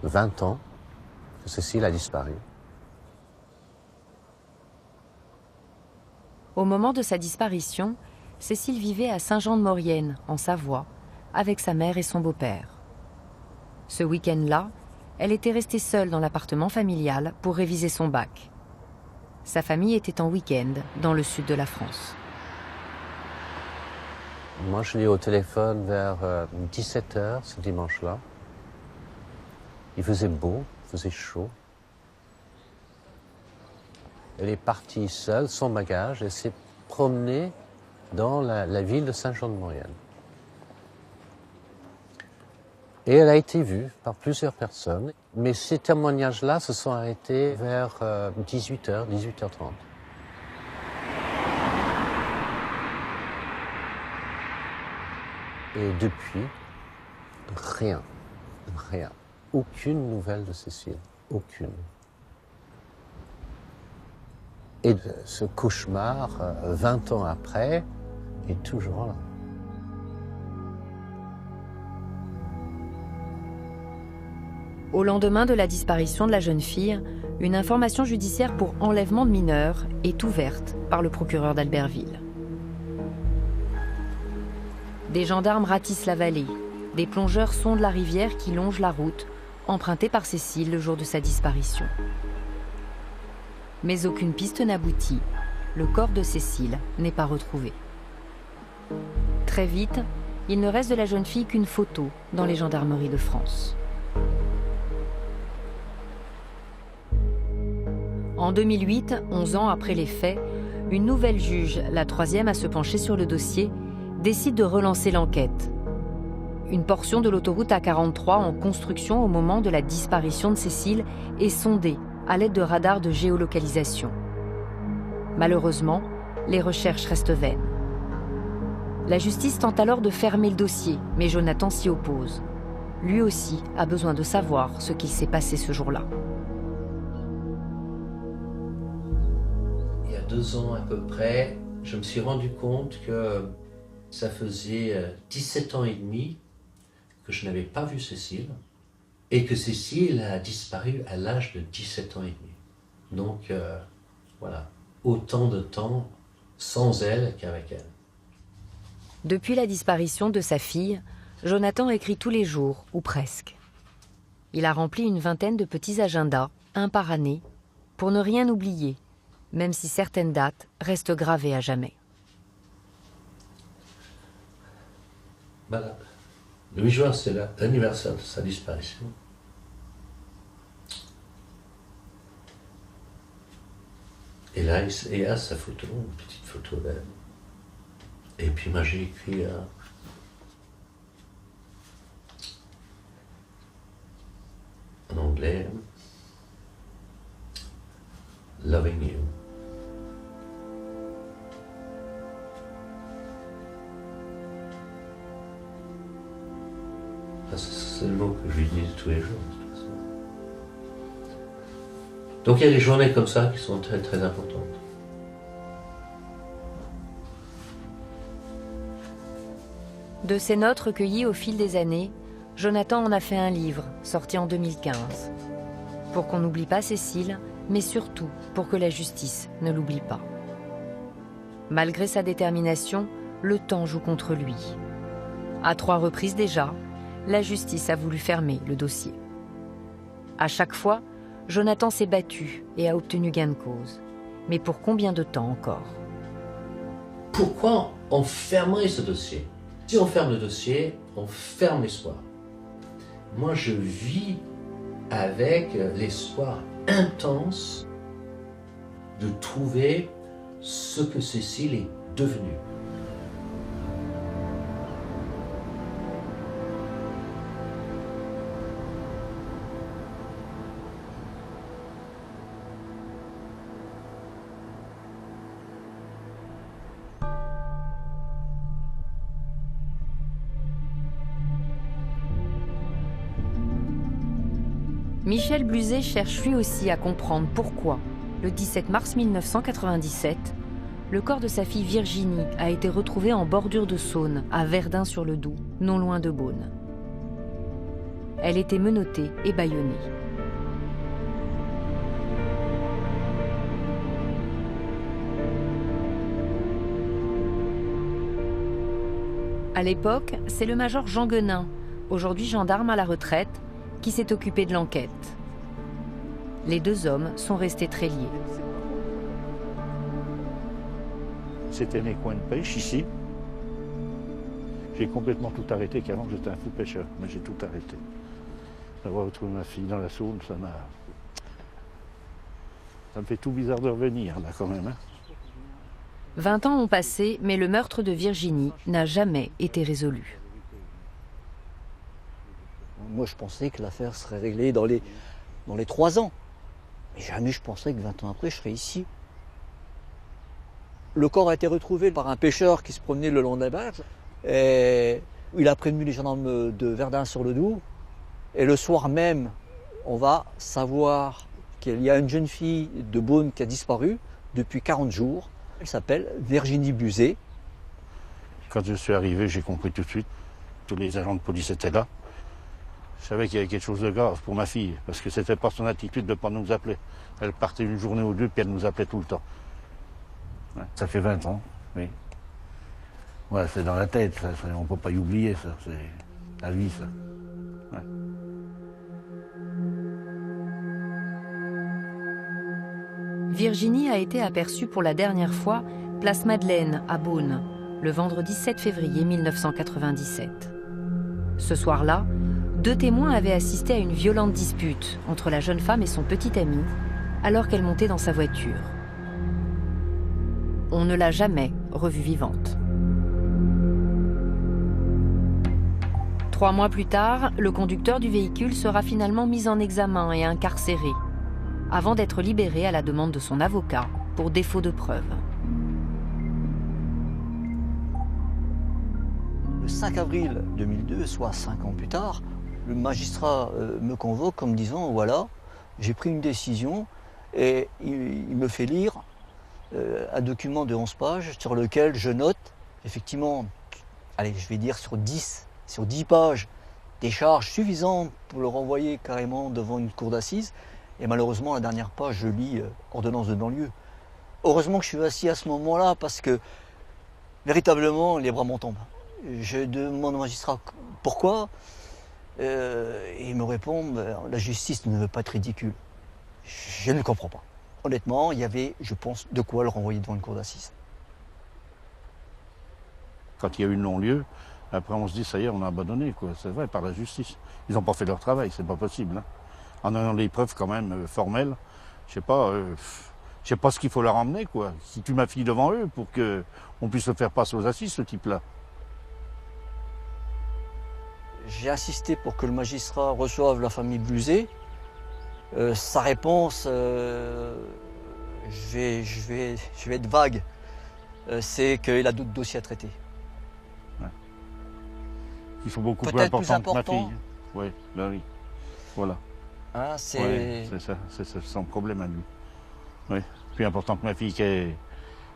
S5: 20 ans que Cécile a disparu.
S6: Au moment de sa disparition, Cécile vivait à Saint-Jean-de-Maurienne, en Savoie, avec sa mère et son beau-père. Ce week-end-là, elle était restée seule dans l'appartement familial pour réviser son bac. Sa famille était en week-end dans le sud de la France.
S5: Moi, je l'ai eu au téléphone vers 17h ce dimanche-là. Il faisait beau, il faisait chaud. Elle est partie seule, sans bagage, et s'est promenée dans la ville de Saint-Jean-de-Maurienne. Et elle a été vue par plusieurs personnes, mais ces témoignages-là se sont arrêtés vers 18h, 18h30. Et depuis, rien. Aucune nouvelle de Cécile, aucune. Et ce cauchemar, 20 ans après, est toujours là.
S6: Au lendemain de la disparition de la jeune fille, une information judiciaire pour enlèvement de mineurs est ouverte par le procureur d'Albertville. Des gendarmes ratissent la vallée, des plongeurs sondent la rivière qui longe la route, empruntée par Cécile le jour de sa disparition. Mais aucune piste n'aboutit. Le corps de Cécile n'est pas retrouvé. Très vite, il ne reste de la jeune fille qu'une photo dans les gendarmeries de France. En 2008, 11 ans après les faits, une nouvelle juge, la troisième à se pencher sur le dossier, décide de relancer l'enquête. Une portion de l'autoroute A43 en construction au moment de la disparition de Cécile est sondée à l'aide de radars de géolocalisation. Malheureusement, les recherches restent vaines. La justice tente alors de fermer le dossier, mais Jonathan s'y oppose. Lui aussi a besoin de savoir ce qu'il s'est passé ce jour-là.
S5: Il y a 2 ans à peu près, je me suis rendu compte que ça faisait 17 ans et demi que je n'avais pas vu Cécile et que Cécile a disparu à l'âge de 17 ans et demi. Donc voilà, autant de temps sans elle qu'avec elle.
S6: Depuis la disparition de sa fille, Jonathan écrit tous les jours, ou presque. Il a rempli une vingtaine de petits agendas, un par année, pour ne rien oublier, même si certaines dates restent gravées à jamais.
S5: Voilà. Le 8 juin, c'est l'anniversaire de sa disparition. Et là, il y a sa photo, une petite photo d'elle. Et puis moi, j'ai écrit en anglais, loving you. C'est le mot que je lui dis tous les jours, de toute façon. Donc il y a des journées comme ça qui sont très très importantes.
S6: De ces notes recueillies au fil des années, Jonathan en a fait un livre, sorti en 2015. Pour qu'on n'oublie pas Cécile, mais surtout pour que la justice ne l'oublie pas. Malgré sa détermination, le temps joue contre lui. À 3 reprises déjà, la justice a voulu fermer le dossier. À chaque fois, Jonathan s'est battu et a obtenu gain de cause. Mais pour combien de temps encore?
S5: Pourquoi on fermerait ce dossier? Si on ferme le dossier, on ferme l'espoir. Moi, je vis avec l'espoir intense de trouver ce que Cécile est devenue.
S6: Michel Bluzet cherche lui aussi à comprendre pourquoi, le 17 mars 1997, le corps de sa fille Virginie a été retrouvé en bordure de Saône, à Verdun-sur-le-Doubs, non loin de Beaune. Elle était menottée et bâillonnée. À l'époque, c'est le major Jean Guenin, aujourd'hui gendarme à la retraite, qui s'est occupé de l'enquête. Les 2 hommes sont restés très liés.
S3: C'était mes coins de pêche ici. J'ai complètement tout arrêté, car avant j'étais un fou pêcheur, mais j'ai tout arrêté. D'avoir retrouvé ma fille dans la Saône, ça me fait tout bizarre de revenir là quand même.
S6: 20 ans ont passé, mais le meurtre de Virginie n'a jamais été résolu.
S13: Moi, je pensais que l'affaire serait réglée dans les 3 ans. Mais jamais je pensais que 20 ans après, je serais ici. Le corps a été retrouvé par un pêcheur qui se promenait le long de la berge. Et il a prévenu les gendarmes de Verdun-sur-le-Doubs. Et le soir même, on va savoir qu'il y a une jeune fille de Beaune qui a disparu depuis 40 jours. Elle s'appelle Virginie Bluzet.
S3: Quand je suis arrivé, j'ai compris tout de suite. Tous les agents de police étaient là. Je savais qu'il y avait quelque chose de grave pour ma fille, parce que c'était pas son attitude de ne pas nous appeler. Elle partait une journée ou 2, puis elle nous appelait tout le temps. Ouais, ça fait 20 ans, oui. Ouais, c'est dans la tête, ça, on ne peut pas y oublier, ça. C'est la vie, ça. Ouais.
S6: Virginie a été aperçue pour la dernière fois place Madeleine, à Beaune, le vendredi 7 février 1997. Ce soir-là, 2 témoins avaient assisté à une violente dispute entre la jeune femme et son petit ami, alors qu'elle montait dans sa voiture. On ne l'a jamais revue vivante. 3 mois plus tard, le conducteur du véhicule sera finalement mis en examen et incarcéré, avant d'être libéré à la demande de son avocat pour défaut de preuves.
S13: Le 5 avril 2002, soit 5 ans plus tard, le magistrat me convoque en me disant « Voilà, j'ai pris une décision » et il me fait lire un document de 11 pages sur lequel je note effectivement, allez, je vais dire sur 10 pages, des charges suffisantes pour le renvoyer carrément devant une cour d'assises. Et malheureusement, la dernière page, je lis ordonnance de non-lieu. Heureusement que je suis assis à ce moment-là parce que véritablement, les bras m'en tombent. Je demande au magistrat pourquoi. Et il me répond, la justice ne veut pas être ridicule. Je ne comprends pas. Honnêtement, il y avait, je pense, de quoi le renvoyer devant une cour d'assises.
S3: Quand il y a eu le non-lieu, après on se dit, ça y est, on a abandonné, quoi. C'est vrai, par la justice. Ils n'ont pas fait leur travail, c'est pas possible. Hein. En ayant des preuves quand même formelles, je sais pas ce qu'il faut leur emmener, quoi. Si tu ma fille devant eux pour qu'on puisse le faire passer aux assises, ce type-là.
S13: J'ai insisté pour que le magistrat reçoive la famille Bluzet. Sa réponse je vais être vague. C'est qu'il a d'autres dossiers à traiter.
S3: Ouais. Ils sont beaucoup plus
S13: Peut-être
S3: importants
S13: plus
S3: que ma fille.
S13: importants.
S3: Oui, ben oui. Voilà.
S13: Hein, c'est
S3: Ouais, c'est ça, c'est son problème à lui. Oui. Plus important que ma fille qui a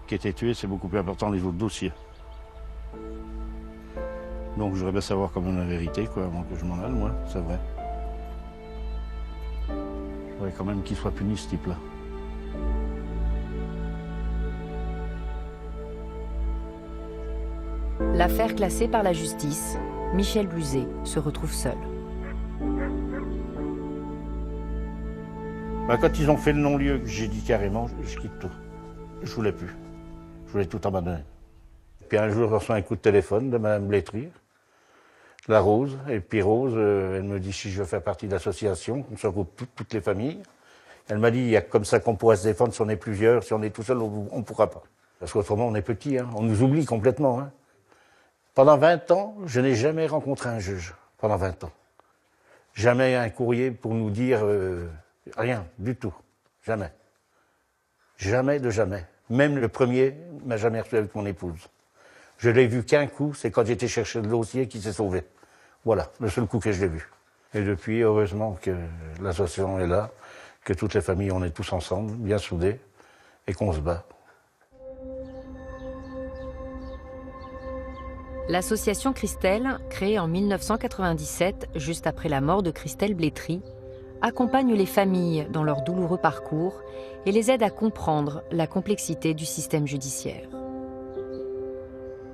S3: été tuée, c'est beaucoup plus important les autres dossiers. Donc je voudrais bien savoir quand même la vérité, quoi, avant que je m'en aille, moi, c'est vrai. Il faudrait quand même qu'il soit puni, ce type-là.
S6: L'affaire classée par la justice, Michel Bluzet se retrouve seul.
S3: Bah, quand ils ont fait le non-lieu, j'ai dit carrément, je quitte tout. Je voulais plus. Je voulais tout abandonner. Puis un jour, je reçois un coup de téléphone de Mme Blétry, la Rose. Et puis Rose, elle me dit si je veux faire partie de l'association, on se regroupe toutes les familles. Elle m'a dit, il y a comme ça qu'on pourra se défendre si on est plusieurs, si on est tout seul, on ne pourra pas. Parce qu'autrement, on est petit, hein. On nous oublie complètement. Hein. Pendant 20 ans, je n'ai jamais rencontré un juge. Pendant 20 ans. Jamais un courrier pour nous dire rien, du tout. Jamais. Jamais de jamais. Même le premier m'a jamais reçu avec mon épouse. Je l'ai vu qu'un coup, c'est quand j'étais chercher le dossier qui s'est sauvé. Voilà, le seul coup que je l'ai vu. Et depuis, heureusement que l'association est là, que toutes les familles, on est tous ensemble, bien soudés, et qu'on se bat.
S6: L'association Christelle, créée en 1997, juste après la mort de Christelle Blétry, accompagne les familles dans leur douloureux parcours et les aide à comprendre la complexité du système judiciaire.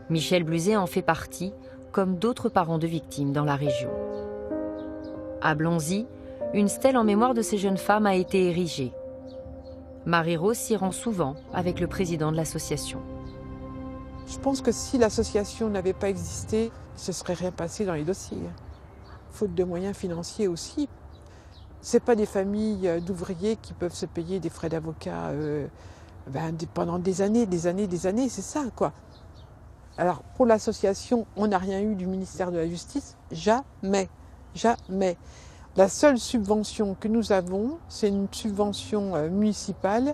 S6: Michel Bluzet en fait partie, comme d'autres parents de victimes dans la région. À Blanzy, une stèle en mémoire de ces jeunes femmes a été érigée. Marie-Rose s'y rend souvent avec le président de l'association.
S2: Je pense que si l'association n'avait pas existé, il ne se serait rien passé dans les dossiers. Faute de moyens financiers aussi. Ce n'est pas des familles d'ouvriers qui peuvent se payer des frais d'avocat pendant des années, c'est ça, quoi. Alors, pour l'association, on n'a rien eu du ministère de la Justice, jamais, jamais. La seule subvention que nous avons, c'est une subvention municipale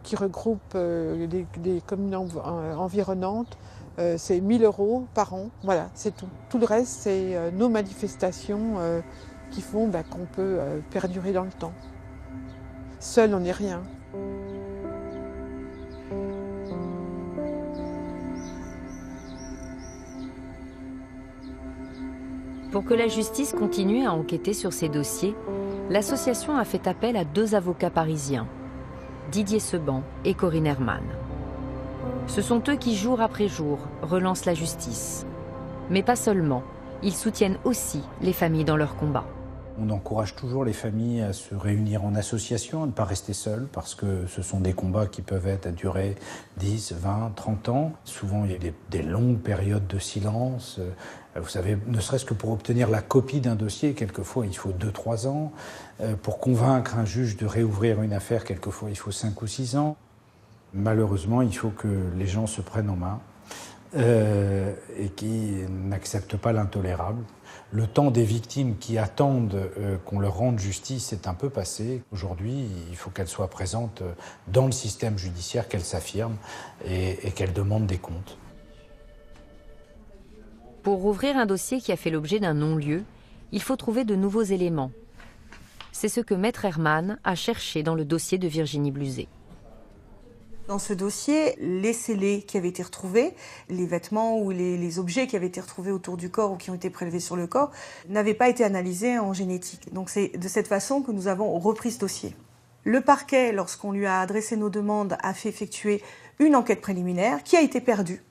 S2: qui regroupe les communes environnantes. C'est 1 000 € par an, voilà, c'est tout. Tout le reste, c'est nos manifestations qui font qu'on peut perdurer dans le temps. Seul, on n'est rien.
S6: Pour que la justice continue à enquêter sur ces dossiers, l'association a fait appel à 2 avocats parisiens, Didier Seban et Corinne Herman. Ce sont eux qui, jour après jour, relancent la justice. Mais pas seulement, ils soutiennent aussi les familles dans leur combat.
S14: On encourage toujours les familles à se réunir en association, à ne pas rester seules, parce que ce sont des combats qui peuvent être à durer 10, 20, 30 ans. Souvent, il y a des longues périodes de silence. Vous savez, ne serait-ce que pour obtenir la copie d'un dossier, quelquefois, il faut 2-3 ans. Pour convaincre un juge de réouvrir une affaire, quelquefois, il faut 5 ou 6 ans. Malheureusement, il faut que les gens se prennent en main et qui n'acceptent pas l'intolérable. Le temps des victimes qui attendent qu'on leur rende justice est un peu passé. Aujourd'hui, il faut qu'elles soient présentes dans le système judiciaire, qu'elles s'affirment et qu'elles demandent des comptes.
S6: Pour rouvrir un dossier qui a fait l'objet d'un non-lieu, il faut trouver de nouveaux éléments. C'est ce que Maître Herman a cherché dans le dossier de Virginie Bluzet.
S7: Dans ce dossier, les scellés qui avaient été retrouvés, les vêtements ou les objets qui avaient été retrouvés autour du corps ou qui ont été prélevés sur le corps, n'avaient pas été analysés en génétique. Donc c'est de cette façon que nous avons repris ce dossier. Le parquet, lorsqu'on lui a adressé nos demandes, a fait effectuer une enquête préliminaire qui a été perdue.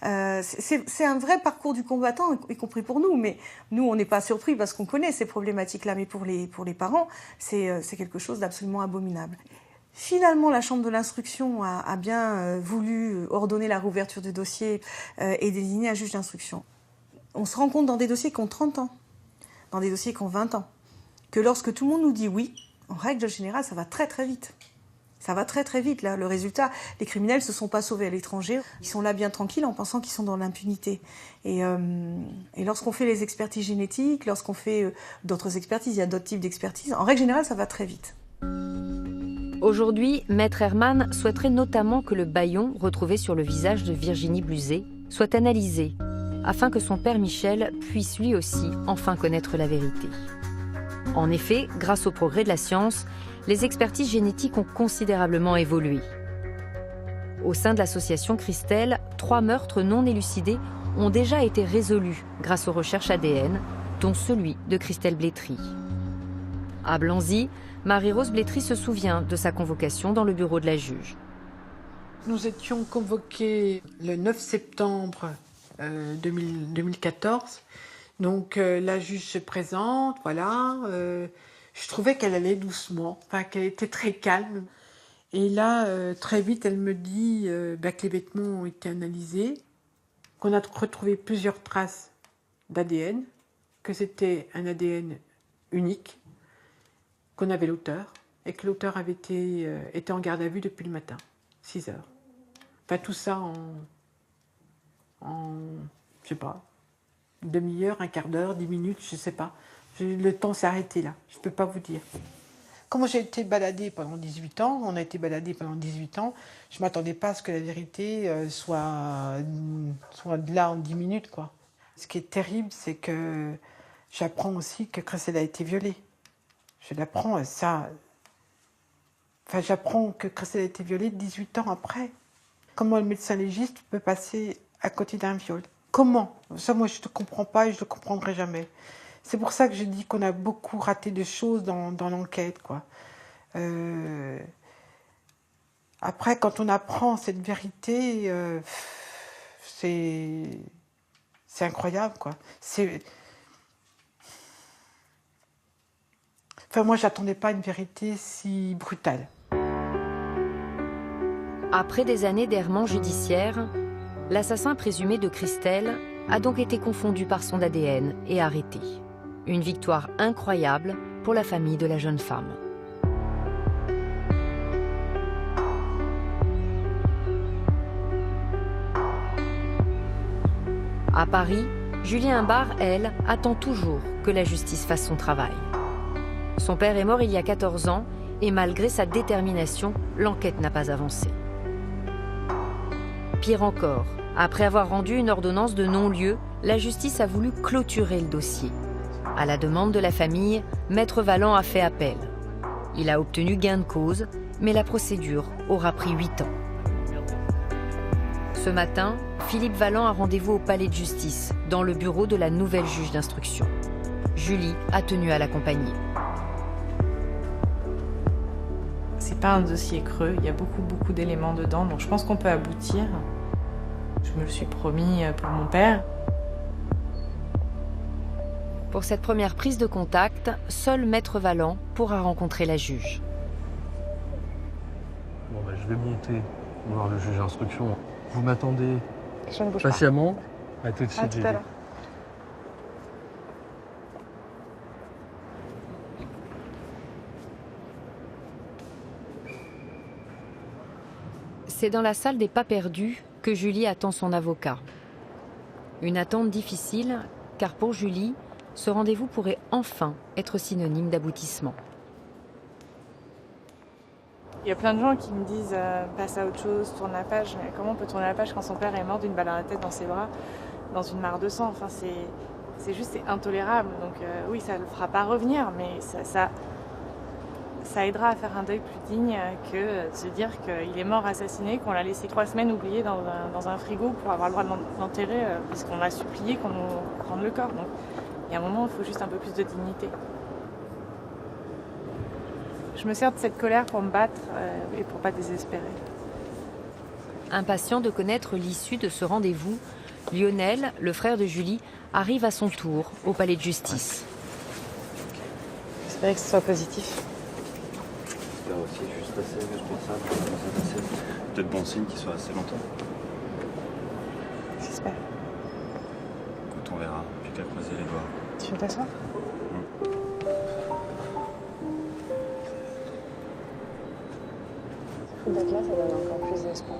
S7: C'est un vrai parcours du combattant, y compris pour nous, mais nous on n'est pas surpris parce qu'on connaît ces problématiques-là, mais pour les parents, c'est quelque chose d'absolument abominable. Finalement, la Chambre de l'instruction a bien voulu ordonner la réouverture du dossier et désigner un juge d'instruction. On se rend compte dans des dossiers qui ont 30 ans, dans des dossiers qui ont 20 ans, que lorsque tout le monde nous dit oui, en règle générale, ça va très très vite. Ça va très très vite. Là. Le résultat, les criminels ne se sont pas sauvés à l'étranger. Ils sont là bien tranquilles en pensant qu'ils sont dans l'impunité. Et lorsqu'on fait les expertises génétiques, lorsqu'on fait d'autres expertises, il y a d'autres types d'expertises, en règle générale, ça va très vite.
S6: Aujourd'hui, Maître Herman souhaiterait notamment que le bâillon retrouvé sur le visage de Virginie Bluzet soit analysé, afin que son père Michel puisse lui aussi enfin connaître la vérité. En effet, grâce au progrès de la science, les expertises génétiques ont considérablement évolué. Au sein de l'association Christelle, 3 meurtres non élucidés ont déjà été résolus grâce aux recherches ADN, dont celui de Christelle Blétry. À Blanzy, Marie-Rose Blétry se souvient de sa convocation dans le bureau de la juge.
S2: Nous étions convoqués le 9 septembre 2014. Donc la juge se présente, voilà. Je trouvais qu'elle allait doucement, enfin qu'elle était très calme. Et là, très vite, elle me dit que les vêtements ont été analysés, qu'on a retrouvé plusieurs traces d'ADN, que c'était un ADN unique, qu'on avait l'auteur, et que l'auteur avait été en garde à vue depuis le matin, 6 heures. Enfin, tout ça en je sais pas, une demi-heure, un quart d'heure, 10 minutes, je sais pas. Le temps s'est arrêté là, je peux pas vous dire. Comme j'ai été baladée pendant 18 ans, on a été baladés pendant 18 ans, je m'attendais pas à ce que la vérité soit de là en 10 minutes, quoi. Ce qui est terrible, c'est que j'apprends aussi que Christelle a été violée. Je l'apprends, ça. Enfin, j'apprends que Christelle a été violée 18 ans après. Comment le médecin légiste peut passer à côté d'un viol? Comment? Ça, moi, je ne comprends pas et je ne le comprendrai jamais. C'est pour ça que je dis qu'on a beaucoup raté de choses dans l'enquête, quoi. Après, quand on apprend cette vérité, c'est incroyable, quoi. Enfin, moi, j'attendais pas une vérité si brutale.
S6: Après des années d'errement judiciaire, l'assassin présumé de Christelle a donc été confondu par son ADN et arrêté. Une victoire incroyable pour la famille de la jeune femme. À Paris, Julie Imbard, elle, attend toujours que la justice fasse son travail. Son père est mort il y a 14 ans et malgré sa détermination, l'enquête n'a pas avancé. Pire encore, après avoir rendu une ordonnance de non-lieu, la justice a voulu clôturer le dossier. À la demande de la famille, Maître Valland a fait appel. Il a obtenu gain de cause, mais la procédure aura pris 8 ans. Ce matin, Philippe Valland a rendez-vous au palais de justice, dans le bureau de la nouvelle juge d'instruction. Julie a tenu à l'accompagner.
S1: C'est pas un dossier creux, il y a beaucoup d'éléments dedans, donc je pense qu'on peut aboutir. Je me le suis promis pour mon père.
S6: Pour cette première prise de contact, seul Maître Valland pourra rencontrer la juge.
S11: Bon, je vais monter voir le juge d'instruction. Vous m'attendez
S1: Je ne bouge
S11: patiemment. À tout de suite.
S1: À tout à l'heure.
S6: C'est dans la salle des pas perdus que Julie attend son avocat. Une attente difficile, car pour Julie, ce rendez-vous pourrait enfin être synonyme d'aboutissement.
S1: Il y a plein de gens qui me disent passe à autre chose, tourne la page. Mais comment on peut tourner la page quand son père est mort d'une balle à la tête dans ses bras, dans une mare de sang? Enfin, c'est intolérable. Donc oui, ça ne le fera pas revenir, mais ça aidera à faire un deuil plus digne que de se dire qu'il est mort assassiné, qu'on l'a laissé 3 semaines oublié dans un frigo pour avoir le droit de l'enterrer, puisqu'on a supplié qu'on nous rende le corps. Donc il y a un moment, il faut juste un peu plus de dignité. Je me sers de cette colère pour me battre et pour pas désespérer.
S6: Impatient de connaître l'issue de ce rendez-vous, Lionel, le frère de Julie, arrive à son tour au palais de justice.
S1: J'espère que ce soit positif.
S12: J'espère aussi, juste ça, peut-être bon signe qu'il soit resté longtemps.
S1: J'espère.
S12: Écoute, on verra, plus qu'à croiser les doigts.
S1: Tu veux t'asseoir? D'être là, ça donne encore plus d'espoir.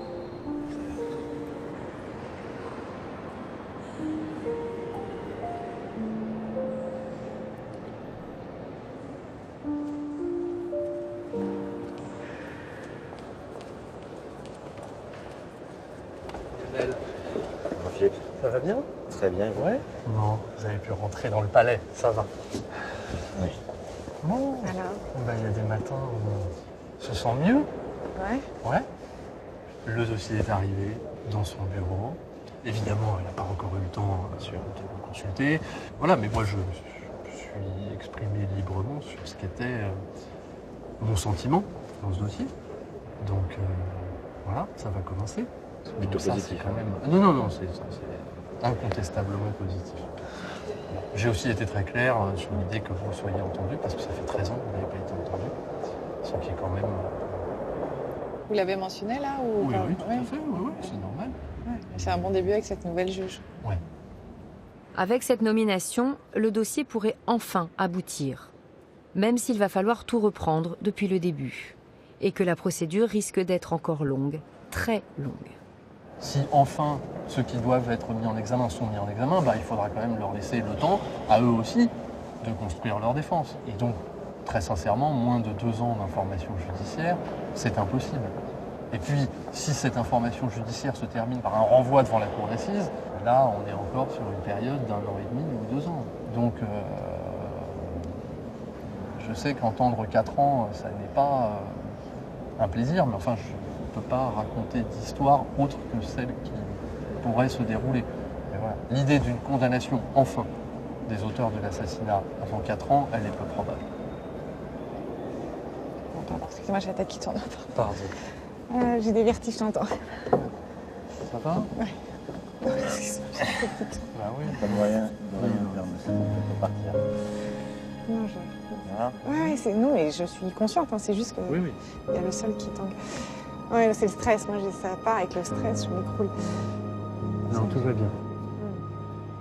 S11: Ça va bien?
S12: Très bien.
S11: Ouais. Bon, vous avez pu rentrer dans le palais, ça va.
S12: Oui.
S11: Bon,
S1: Alors?
S11: Il y a des matins où on se sent mieux.
S1: Ouais.
S11: Ouais. Le dossier est arrivé dans son bureau. Évidemment, elle n'a pas encore eu le temps de le consulter. Voilà, mais moi, je suis exprimé librement sur ce qu'était mon sentiment dans ce dossier. Donc, voilà, ça va commencer.
S12: Plutôt
S11: ça,
S12: positif.
S11: c'est quand même... Non, c'est incontestablement positif. J'ai aussi été très clair sur l'idée que vous soyez entendu, parce que ça fait 13 ans que vous n'avez pas été entendu. Ce qui est quand même...
S15: Vous l'avez mentionné là ou
S11: Oui,
S15: pas?
S11: oui, tout à fait, oui, c'est normal.
S15: Ouais. C'est un bon début avec cette nouvelle juge.
S11: Ouais.
S6: Avec cette nomination, le dossier pourrait enfin aboutir, même s'il va falloir tout reprendre depuis le début, et que la procédure risque d'être encore longue, très longue.
S11: Si enfin ceux qui doivent être mis en examen sont mis en examen, il faudra quand même leur laisser le temps, à eux aussi, de construire leur défense. Et donc, très sincèrement, moins de 2 ans d'information judiciaire, c'est impossible. Et puis, si cette information judiciaire se termine par un renvoi devant la cour d'assises, là, on est encore sur une période d'1 an et demi ou 2 ans. Donc, je sais qu'entendre 4 ans, ça n'est pas un plaisir, mais enfin, je ne peux pas raconter d'histoire autre que celle qui pourrait se dérouler. Mais voilà. L'idée d'une condamnation, enfin, des auteurs de l'assassinat avant 4 ans, elle est peu probable.
S15: Excusez-moi, j'ai la tête qui tourne.
S11: Pardon.
S15: J'ai des vertiges, j'entends.
S11: Ça va?
S15: Ouais. Excuse-moi, j'ai la tête qui tourne.
S11: Bah oui.
S12: Pas de moyen de faire monsieur, on peut partir.
S15: Non,
S12: Voilà.
S15: Ouais, non, mais je suis consciente, c'est juste que
S11: oui.
S15: Il y a le sol qui tangue. Ouais, c'est le stress. Moi, ça part avec le stress, je m'écroule.
S11: Non, tout va bien.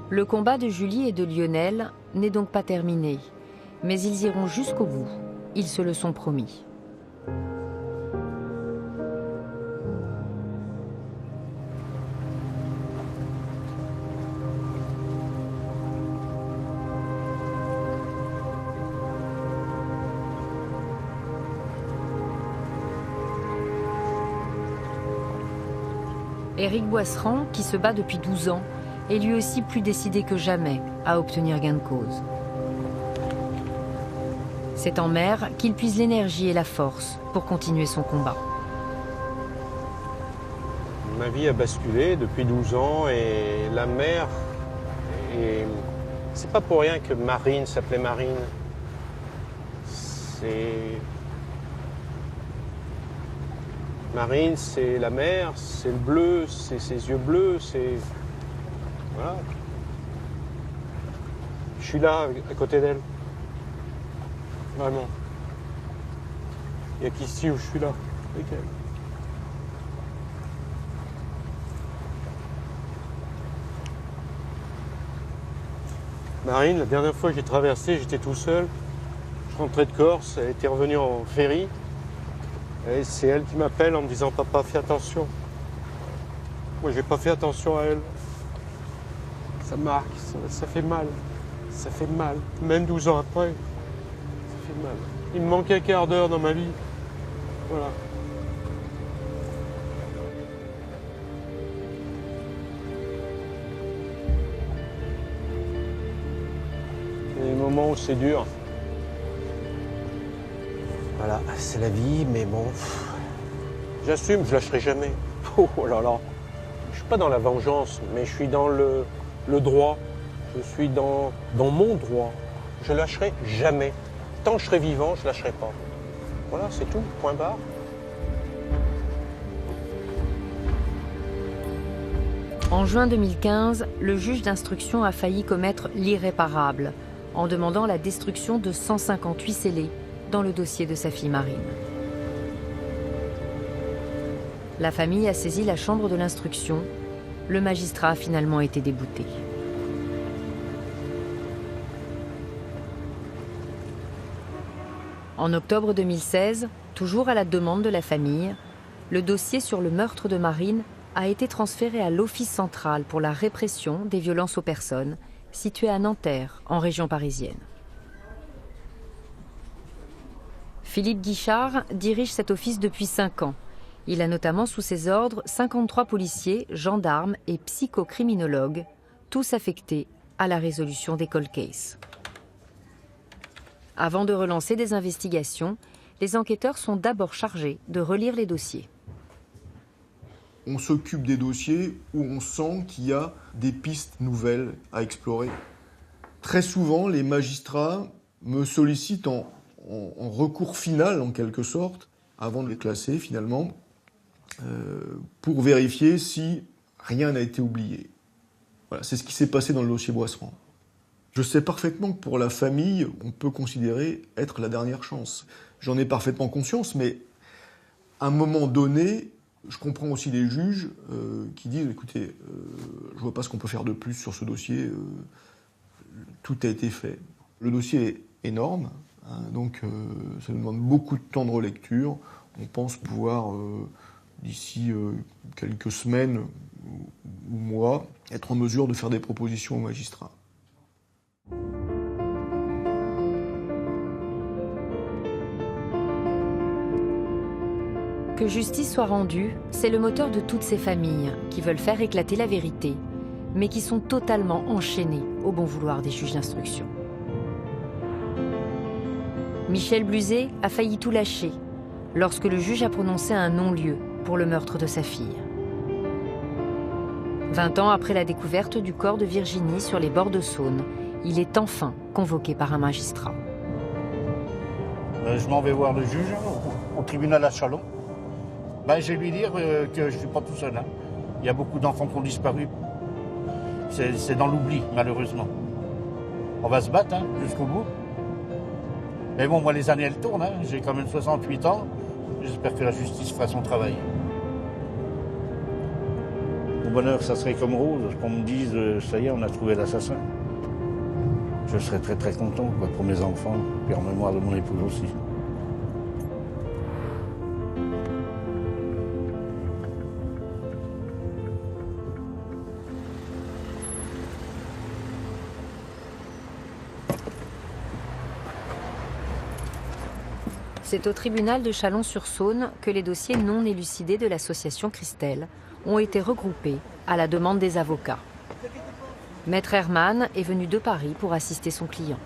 S6: Le combat de Julie et de Lionel n'est donc pas terminé, mais ils iront jusqu'au bout. Ils se le sont promis. Éric Boisserand, qui se bat depuis 12 ans, est lui aussi plus décidé que jamais à obtenir gain de cause. C'est en mer qu'il puise l'énergie et la force pour continuer son combat.
S4: Ma vie a basculé depuis 12 ans et la mer, c'est pas pour rien que Marine s'appelait Marine. Marine, c'est la mer, c'est le bleu, c'est ses yeux bleus, c'est... Voilà. Je suis là, à côté d'elle. Vraiment. Il n'y a qu'ici où je suis là, avec elle. Marine, la dernière fois que j'ai traversé, j'étais tout seul. Je rentrais de Corse, elle était revenue en ferry. Et c'est elle qui m'appelle en me disant « Papa, fais attention ». Moi, j'ai pas fait attention à elle. Ça marque, ça fait mal. Ça fait mal. Même 12 ans après, ça fait mal. Il me manque un quart d'heure dans ma vie. Voilà. Il y a des moments où c'est dur. Voilà, c'est la vie, mais bon... J'assume, je lâcherai jamais. Oh là là. Je suis pas dans la vengeance, mais je suis dans le droit. Je suis dans mon droit. Je lâcherai jamais. Tant que je serai vivant, je lâcherai pas. Voilà, c'est tout, point barre.
S6: En juin 2015, le juge d'instruction a failli commettre l'irréparable en demandant la destruction de 158 scellés dans le dossier de sa fille Marine. La famille a saisi la chambre de l'instruction. Le magistrat a finalement été débouté. En octobre 2016, toujours à la demande de la famille, le dossier sur le meurtre de Marine a été transféré à l'Office central pour la répression des violences aux personnes, situé à Nanterre, en région parisienne. Philippe Guichard dirige cet office depuis 5 ans. Il a notamment sous ses ordres 53 policiers, gendarmes et psychocriminologues tous affectés à la résolution des cold cases. Avant de relancer des investigations, les enquêteurs sont d'abord chargés de relire les dossiers.
S16: On s'occupe des dossiers où on sent qu'il y a des pistes nouvelles à explorer. Très souvent, les magistrats me sollicitent en recours final, en quelque sorte, avant de les classer finalement, pour vérifier si rien n'a été oublié. Voilà, c'est ce qui s'est passé dans le dossier Boisserand. Je sais parfaitement que pour la famille, on peut considérer être la dernière chance. J'en ai parfaitement conscience, mais à un moment donné, je comprends aussi les juges qui disent « écoutez, je ne vois pas ce qu'on peut faire de plus sur ce dossier, tout a été fait ». Le dossier est énorme, hein, donc ça nous demande beaucoup de temps de relecture. On pense pouvoir, d'ici quelques semaines ou mois, être en mesure de faire des propositions aux magistrats.
S6: Que justice soit rendue, c'est le moteur de toutes ces familles qui veulent faire éclater la vérité, mais qui sont totalement enchaînées au bon vouloir des juges d'instruction. Michel Bluzet a failli tout lâcher lorsque le juge a prononcé un non-lieu pour le meurtre de sa fille. 20 ans après la découverte du corps de Virginie sur les bords de Saône, il est enfin convoqué par un magistrat.
S3: Je m'en vais voir le juge au tribunal à Châlons. Je vais lui dire que je ne suis pas tout seul. Hein. Il y a beaucoup d'enfants qui ont disparu. C'est dans l'oubli, malheureusement. On va se battre jusqu'au bout. Mais bon, moi, les années, elles tournent. Hein. J'ai quand même 68 ans. J'espère que la justice fera son travail. Au bonheur, ça serait comme Rose, qu'on me dise, ça y est, on a trouvé l'assassin. Je serais très très content pour mes enfants, puis en mémoire de mon épouse aussi.
S6: C'est au tribunal de Chalon-sur-Saône que les dossiers non élucidés de l'association Christelle ont été regroupés à la demande des avocats. Maître Herman est venu de Paris pour assister son client.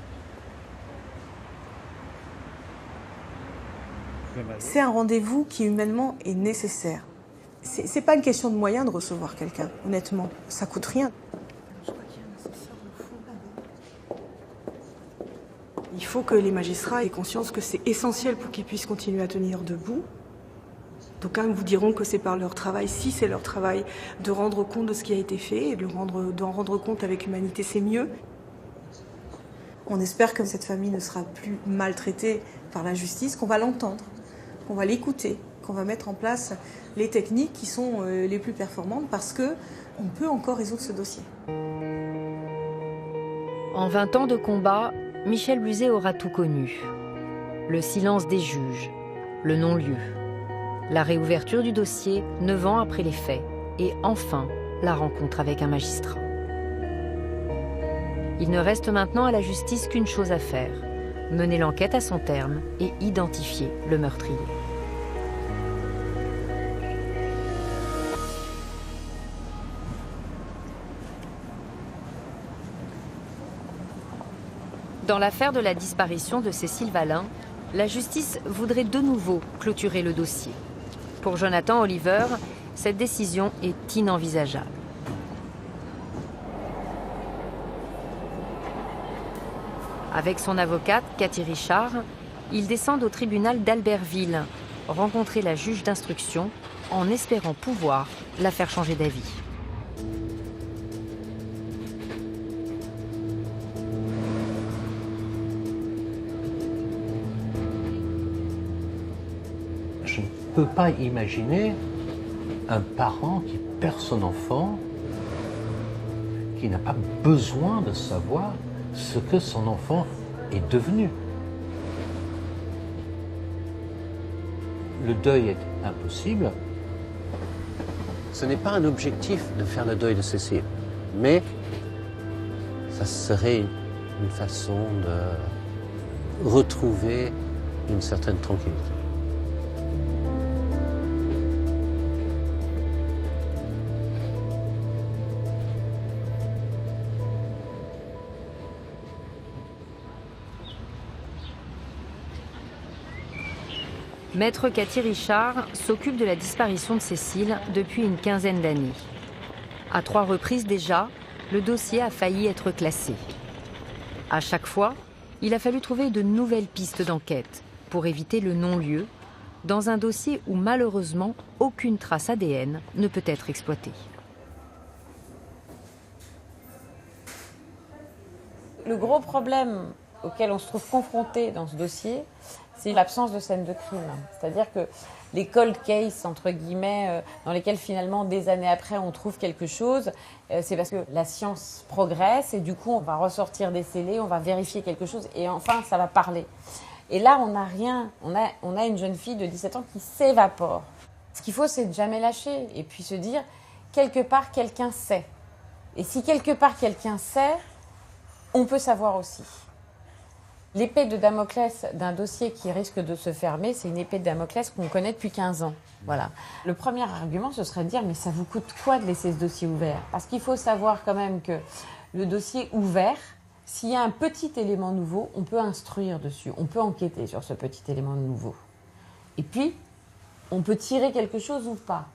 S7: C'est un rendez-vous qui humainement est nécessaire. C'est pas une question de moyens de recevoir quelqu'un, honnêtement. Ça coûte rien. Il faut que les magistrats aient conscience que c'est essentiel pour qu'ils puissent continuer à tenir debout. D'aucuns vous diront que c'est par leur travail, si c'est leur travail, de rendre compte de ce qui a été fait et d'en rendre compte avec humanité, c'est mieux. On espère que cette famille ne sera plus maltraitée par la justice, qu'on va l'entendre, qu'on va l'écouter, qu'on va mettre en place les techniques qui sont les plus performantes parce qu'on peut encore résoudre ce dossier.
S6: En 20 ans de combat, Michel Bluzet aura tout connu. Le silence des juges, le non-lieu, la réouverture du dossier 9 ans après les faits et enfin la rencontre avec un magistrat. Il ne reste maintenant à la justice qu'une chose à faire, mener l'enquête à son terme et identifier le meurtrier. Dans l'affaire de la disparition de Cécile Valin, la justice voudrait de nouveau clôturer le dossier. Pour Jonathan Oliver, cette décision est inenvisageable. Avec son avocate, Cathy Richard, ils descendent au tribunal d'Albertville, rencontrer la juge d'instruction en espérant pouvoir la faire changer d'avis.
S5: Je ne peux pas imaginer un parent qui perd son enfant, qui n'a pas besoin de savoir ce que son enfant est devenu. Le deuil est impossible.
S11: Ce n'est pas un objectif de faire le deuil de Cécile, mais ça serait une façon de retrouver une certaine tranquillité.
S6: Maître Cathy Richard s'occupe de la disparition de Cécile depuis une quinzaine d'années. À 3 reprises déjà, le dossier a failli être classé. À chaque fois, il a fallu trouver de nouvelles pistes d'enquête pour éviter le non-lieu dans un dossier où malheureusement aucune trace ADN ne peut être exploitée.
S17: Le gros problème auquel on se trouve confronté dans ce dossier, c'est l'absence de scène de crime. C'est-à-dire que les cold cases, entre guillemets, dans lesquels finalement des années après on trouve quelque chose, c'est parce que la science progresse et du coup on va ressortir des scellés, on va vérifier quelque chose et enfin ça va parler. Et là on n'a rien, on a une jeune fille de 17 ans qui s'évapore. Ce qu'il faut, c'est de jamais lâcher et puis se dire, quelque part quelqu'un sait. Et si quelque part quelqu'un sait, on peut savoir aussi. L'épée de Damoclès d'un dossier qui risque de se fermer, c'est une épée de Damoclès qu'on connaît depuis 15 ans. Voilà. Le premier argument, ce serait de dire, mais ça vous coûte quoi de laisser ce dossier ouvert? Parce qu'il faut savoir quand même que le dossier ouvert, s'il y a un petit élément nouveau, on peut instruire dessus, on peut enquêter sur ce petit élément nouveau. Et puis, on peut tirer quelque chose ou pas.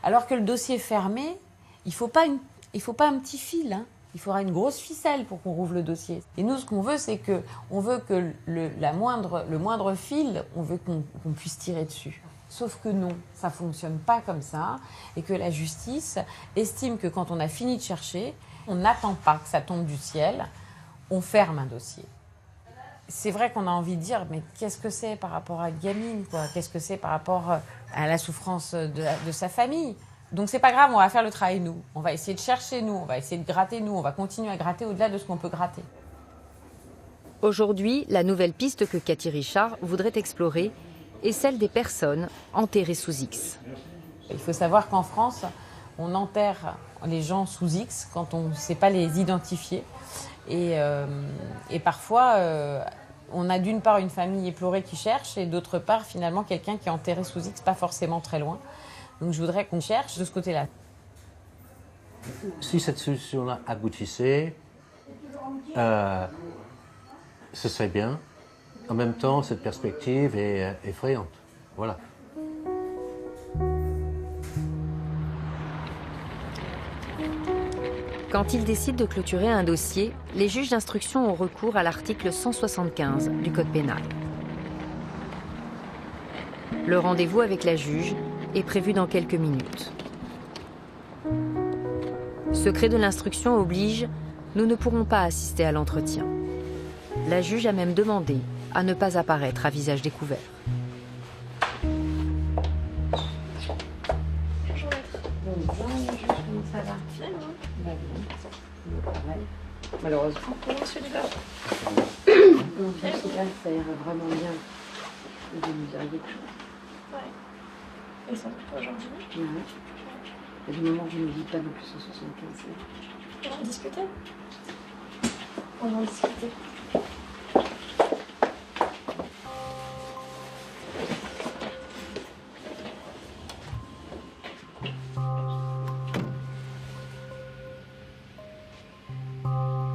S17: Alors que le dossier fermé, il ne faut pas un petit fil, hein. Il faudra une grosse ficelle pour qu'on rouvre le dossier. Et nous, ce qu'on veut, c'est que le moindre fil, on veut qu'on puisse tirer dessus. Sauf que non, ça ne fonctionne pas comme ça. Et que la justice estime que quand on a fini de chercher, on n'attend pas que ça tombe du ciel, on ferme un dossier. C'est vrai qu'on a envie de dire, mais qu'est-ce que c'est par rapport à une gamine, quoi? Qu'est-ce que c'est par rapport à la souffrance de sa famille? Donc c'est pas grave, on va faire le travail nous. On va essayer de chercher nous, on va essayer de gratter nous, on va continuer à gratter au-delà de ce qu'on peut gratter.
S6: Aujourd'hui, la nouvelle piste que Cathy Richard voudrait explorer est celle des personnes enterrées sous X.
S17: Il faut savoir qu'en France, on enterre les gens sous X quand on ne sait pas les identifier. Et parfois, on a d'une part une famille éplorée qui cherche et d'autre part finalement quelqu'un qui est enterré sous X, pas forcément très loin. Donc je voudrais qu'on cherche de ce côté-là.
S5: Si cette solution-là aboutissait, ce serait bien. En même temps, cette perspective est effrayante. Voilà.
S6: Quand ils décident de clôturer un dossier, les juges d'instruction ont recours à l'article 175 du Code pénal. Le rendez-vous avec la juge est prévu dans quelques minutes. Secret de l'instruction oblige, nous ne pourrons pas assister à l'entretien. La juge a même demandé à ne pas apparaître à visage découvert.
S17: Bonjour maître. Bonjour juge, comment ça va? Bien, hein? Bien. Malheureusement.
S15: Comment celui-là?
S17: Donc celui-là, ça ira vraiment bien. Vous nous diriez quelque chose?
S15: Ouais. Ils sont plutôt aujourd'hui.
S17: Ouais. Et du moment où je ne dis pas non plus 175.
S15: On va en discuter. On va en discuter.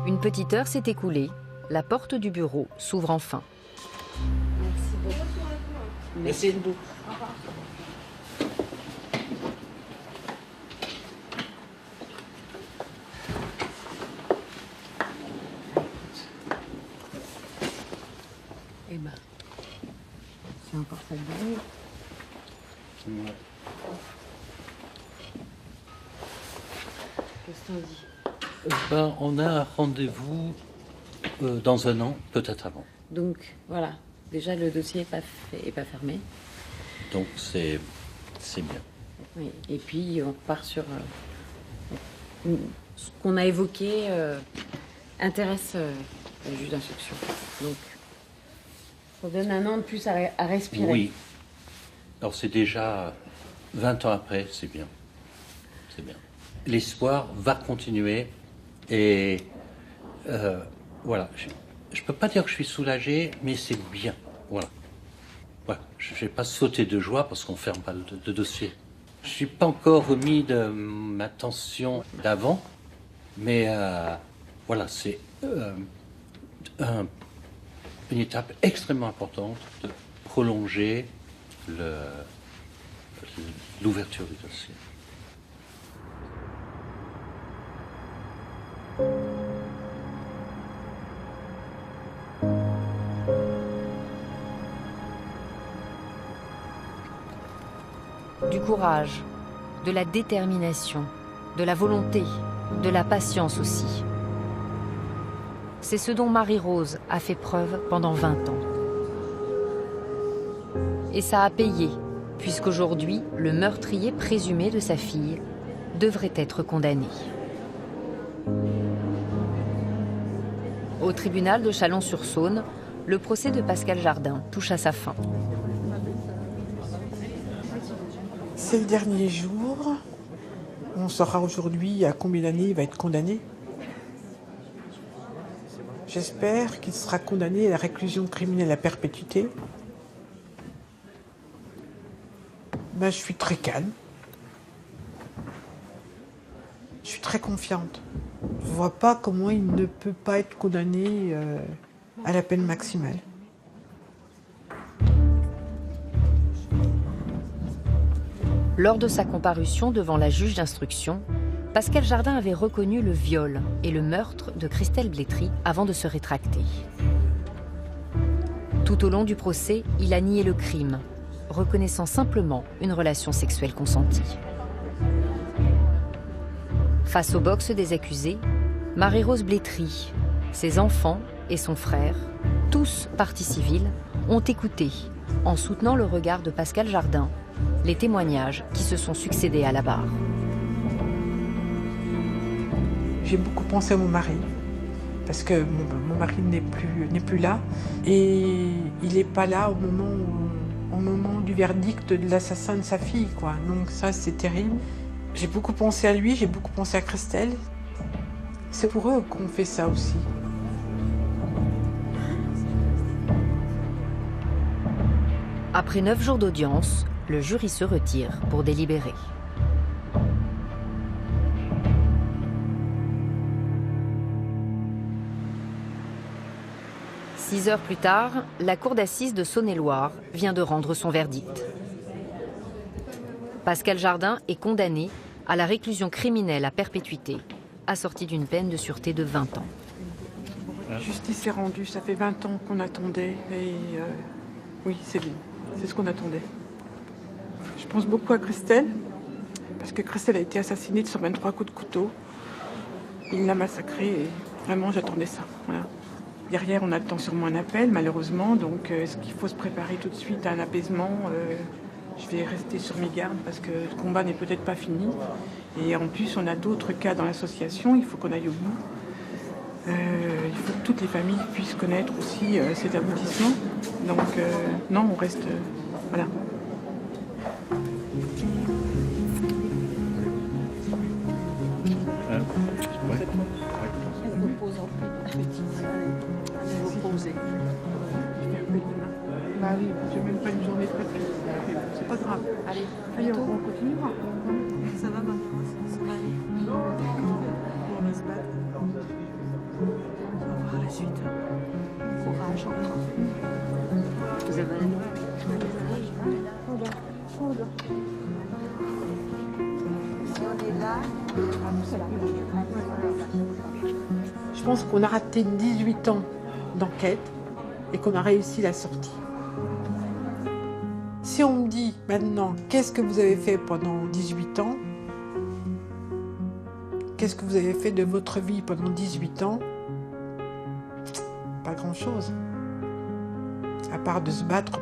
S6: Une petite heure s'est écoulée. La porte du bureau s'ouvre enfin.
S17: Merci beaucoup. Merci beaucoup. Au revoir. Eh ben, c'est encore ça de gagner.
S3: Ouais.
S17: Qu'est-ce qu'on dit?
S5: On a un rendez-vous dans un an, peut-être avant.
S17: Donc, voilà. Déjà, le dossier n'est pas fermé.
S5: Donc c'est bien.
S17: Oui. Et puis, on repart sur ce qu'on a évoqué intéresse le juge d'instruction. Donc, ça donne un an de plus à respirer.
S5: Oui. Alors c'est déjà 20 ans après, c'est bien. C'est bien. L'espoir va continuer et voilà. Je ne peux pas dire que je suis soulagé, mais c'est bien. Voilà. Voilà. Je ne vais pas sauter de joie parce qu'on ne ferme pas de dossier. Je ne suis pas encore remis de ma tension d'avant, mais voilà, c'est une étape extrêmement importante de prolonger
S3: l'ouverture du dossier.
S6: Du courage, de la détermination, de la volonté, de la patience aussi. C'est ce dont Marie-Rose a fait preuve pendant 20 ans. Et ça a payé, puisqu'aujourd'hui, le meurtrier présumé de sa fille devrait être condamné. Au tribunal de Chalon-sur-Saône, le procès de Pascal Jardin touche à sa fin.
S2: C'est le dernier jour. On saura aujourd'hui à combien d'années il va être condamné. J'espère qu'il sera condamné à la réclusion criminelle à perpétuité. Je suis très calme. Je suis très confiante. Je ne vois pas comment il ne peut pas être condamné à la peine maximale.
S6: Lors de sa comparution devant la juge d'instruction, Pascal Jardin avait reconnu le viol et le meurtre de Christelle Blétry avant de se rétracter. Tout au long du procès, il a nié le crime, reconnaissant simplement une relation sexuelle consentie. Face au box des accusés, Marie-Rose Blétry, ses enfants et son frère, tous partie civile, ont écouté, en soutenant le regard de Pascal Jardin, les témoignages qui se sont succédés à la barre.
S2: J'ai beaucoup pensé à mon mari, parce que mon mari n'est plus là, et il n'est pas là au moment du verdict de l'assassin de sa fille, quoi. Donc ça, c'est terrible. J'ai beaucoup pensé à lui, j'ai beaucoup pensé à Christelle. C'est pour eux qu'on fait ça aussi.
S6: Après 9 jours d'audience, le jury se retire pour délibérer. Six heures plus tard, la cour d'assises de Saône-et-Loire vient de rendre son verdict. Pascal Jardin est condamné à la réclusion criminelle à perpétuité, assortie d'une peine de sûreté de 20 ans.
S2: La justice est rendue, ça fait 20 ans qu'on attendait, et oui, c'est bien, c'est ce qu'on attendait. Je pense beaucoup à Christelle, parce que Christelle a été assassinée de 123 coups de couteau. Il l'a massacrée et vraiment j'attendais ça. Voilà. Derrière, on attend sûrement un appel, malheureusement, donc est-ce qu'il faut se préparer tout de suite à un apaisement? Je vais rester sur mes gardes parce que le combat n'est peut-être pas fini. Et en plus, on a d'autres cas dans l'association, il faut qu'on aille au bout. Il faut que toutes les familles puissent connaître aussi cet aboutissement. Donc non, on reste... voilà. Bah oui, j'ai même pas une journée très prise. C'est pas grave. Allez, on continuera. Ça va maintenant, ça va aller. On va se battre. On va voir la suite. Courage encore. Vous avez la nouvelle? Si on est là, je pense qu'on a raté 18 ans d'enquête et qu'on a réussi la sortie. Si on me dit maintenant, qu'est-ce que vous avez fait pendant 18 ans? Qu'est-ce que vous avez fait de votre vie pendant 18 ans? Pas grand-chose. À part de se battre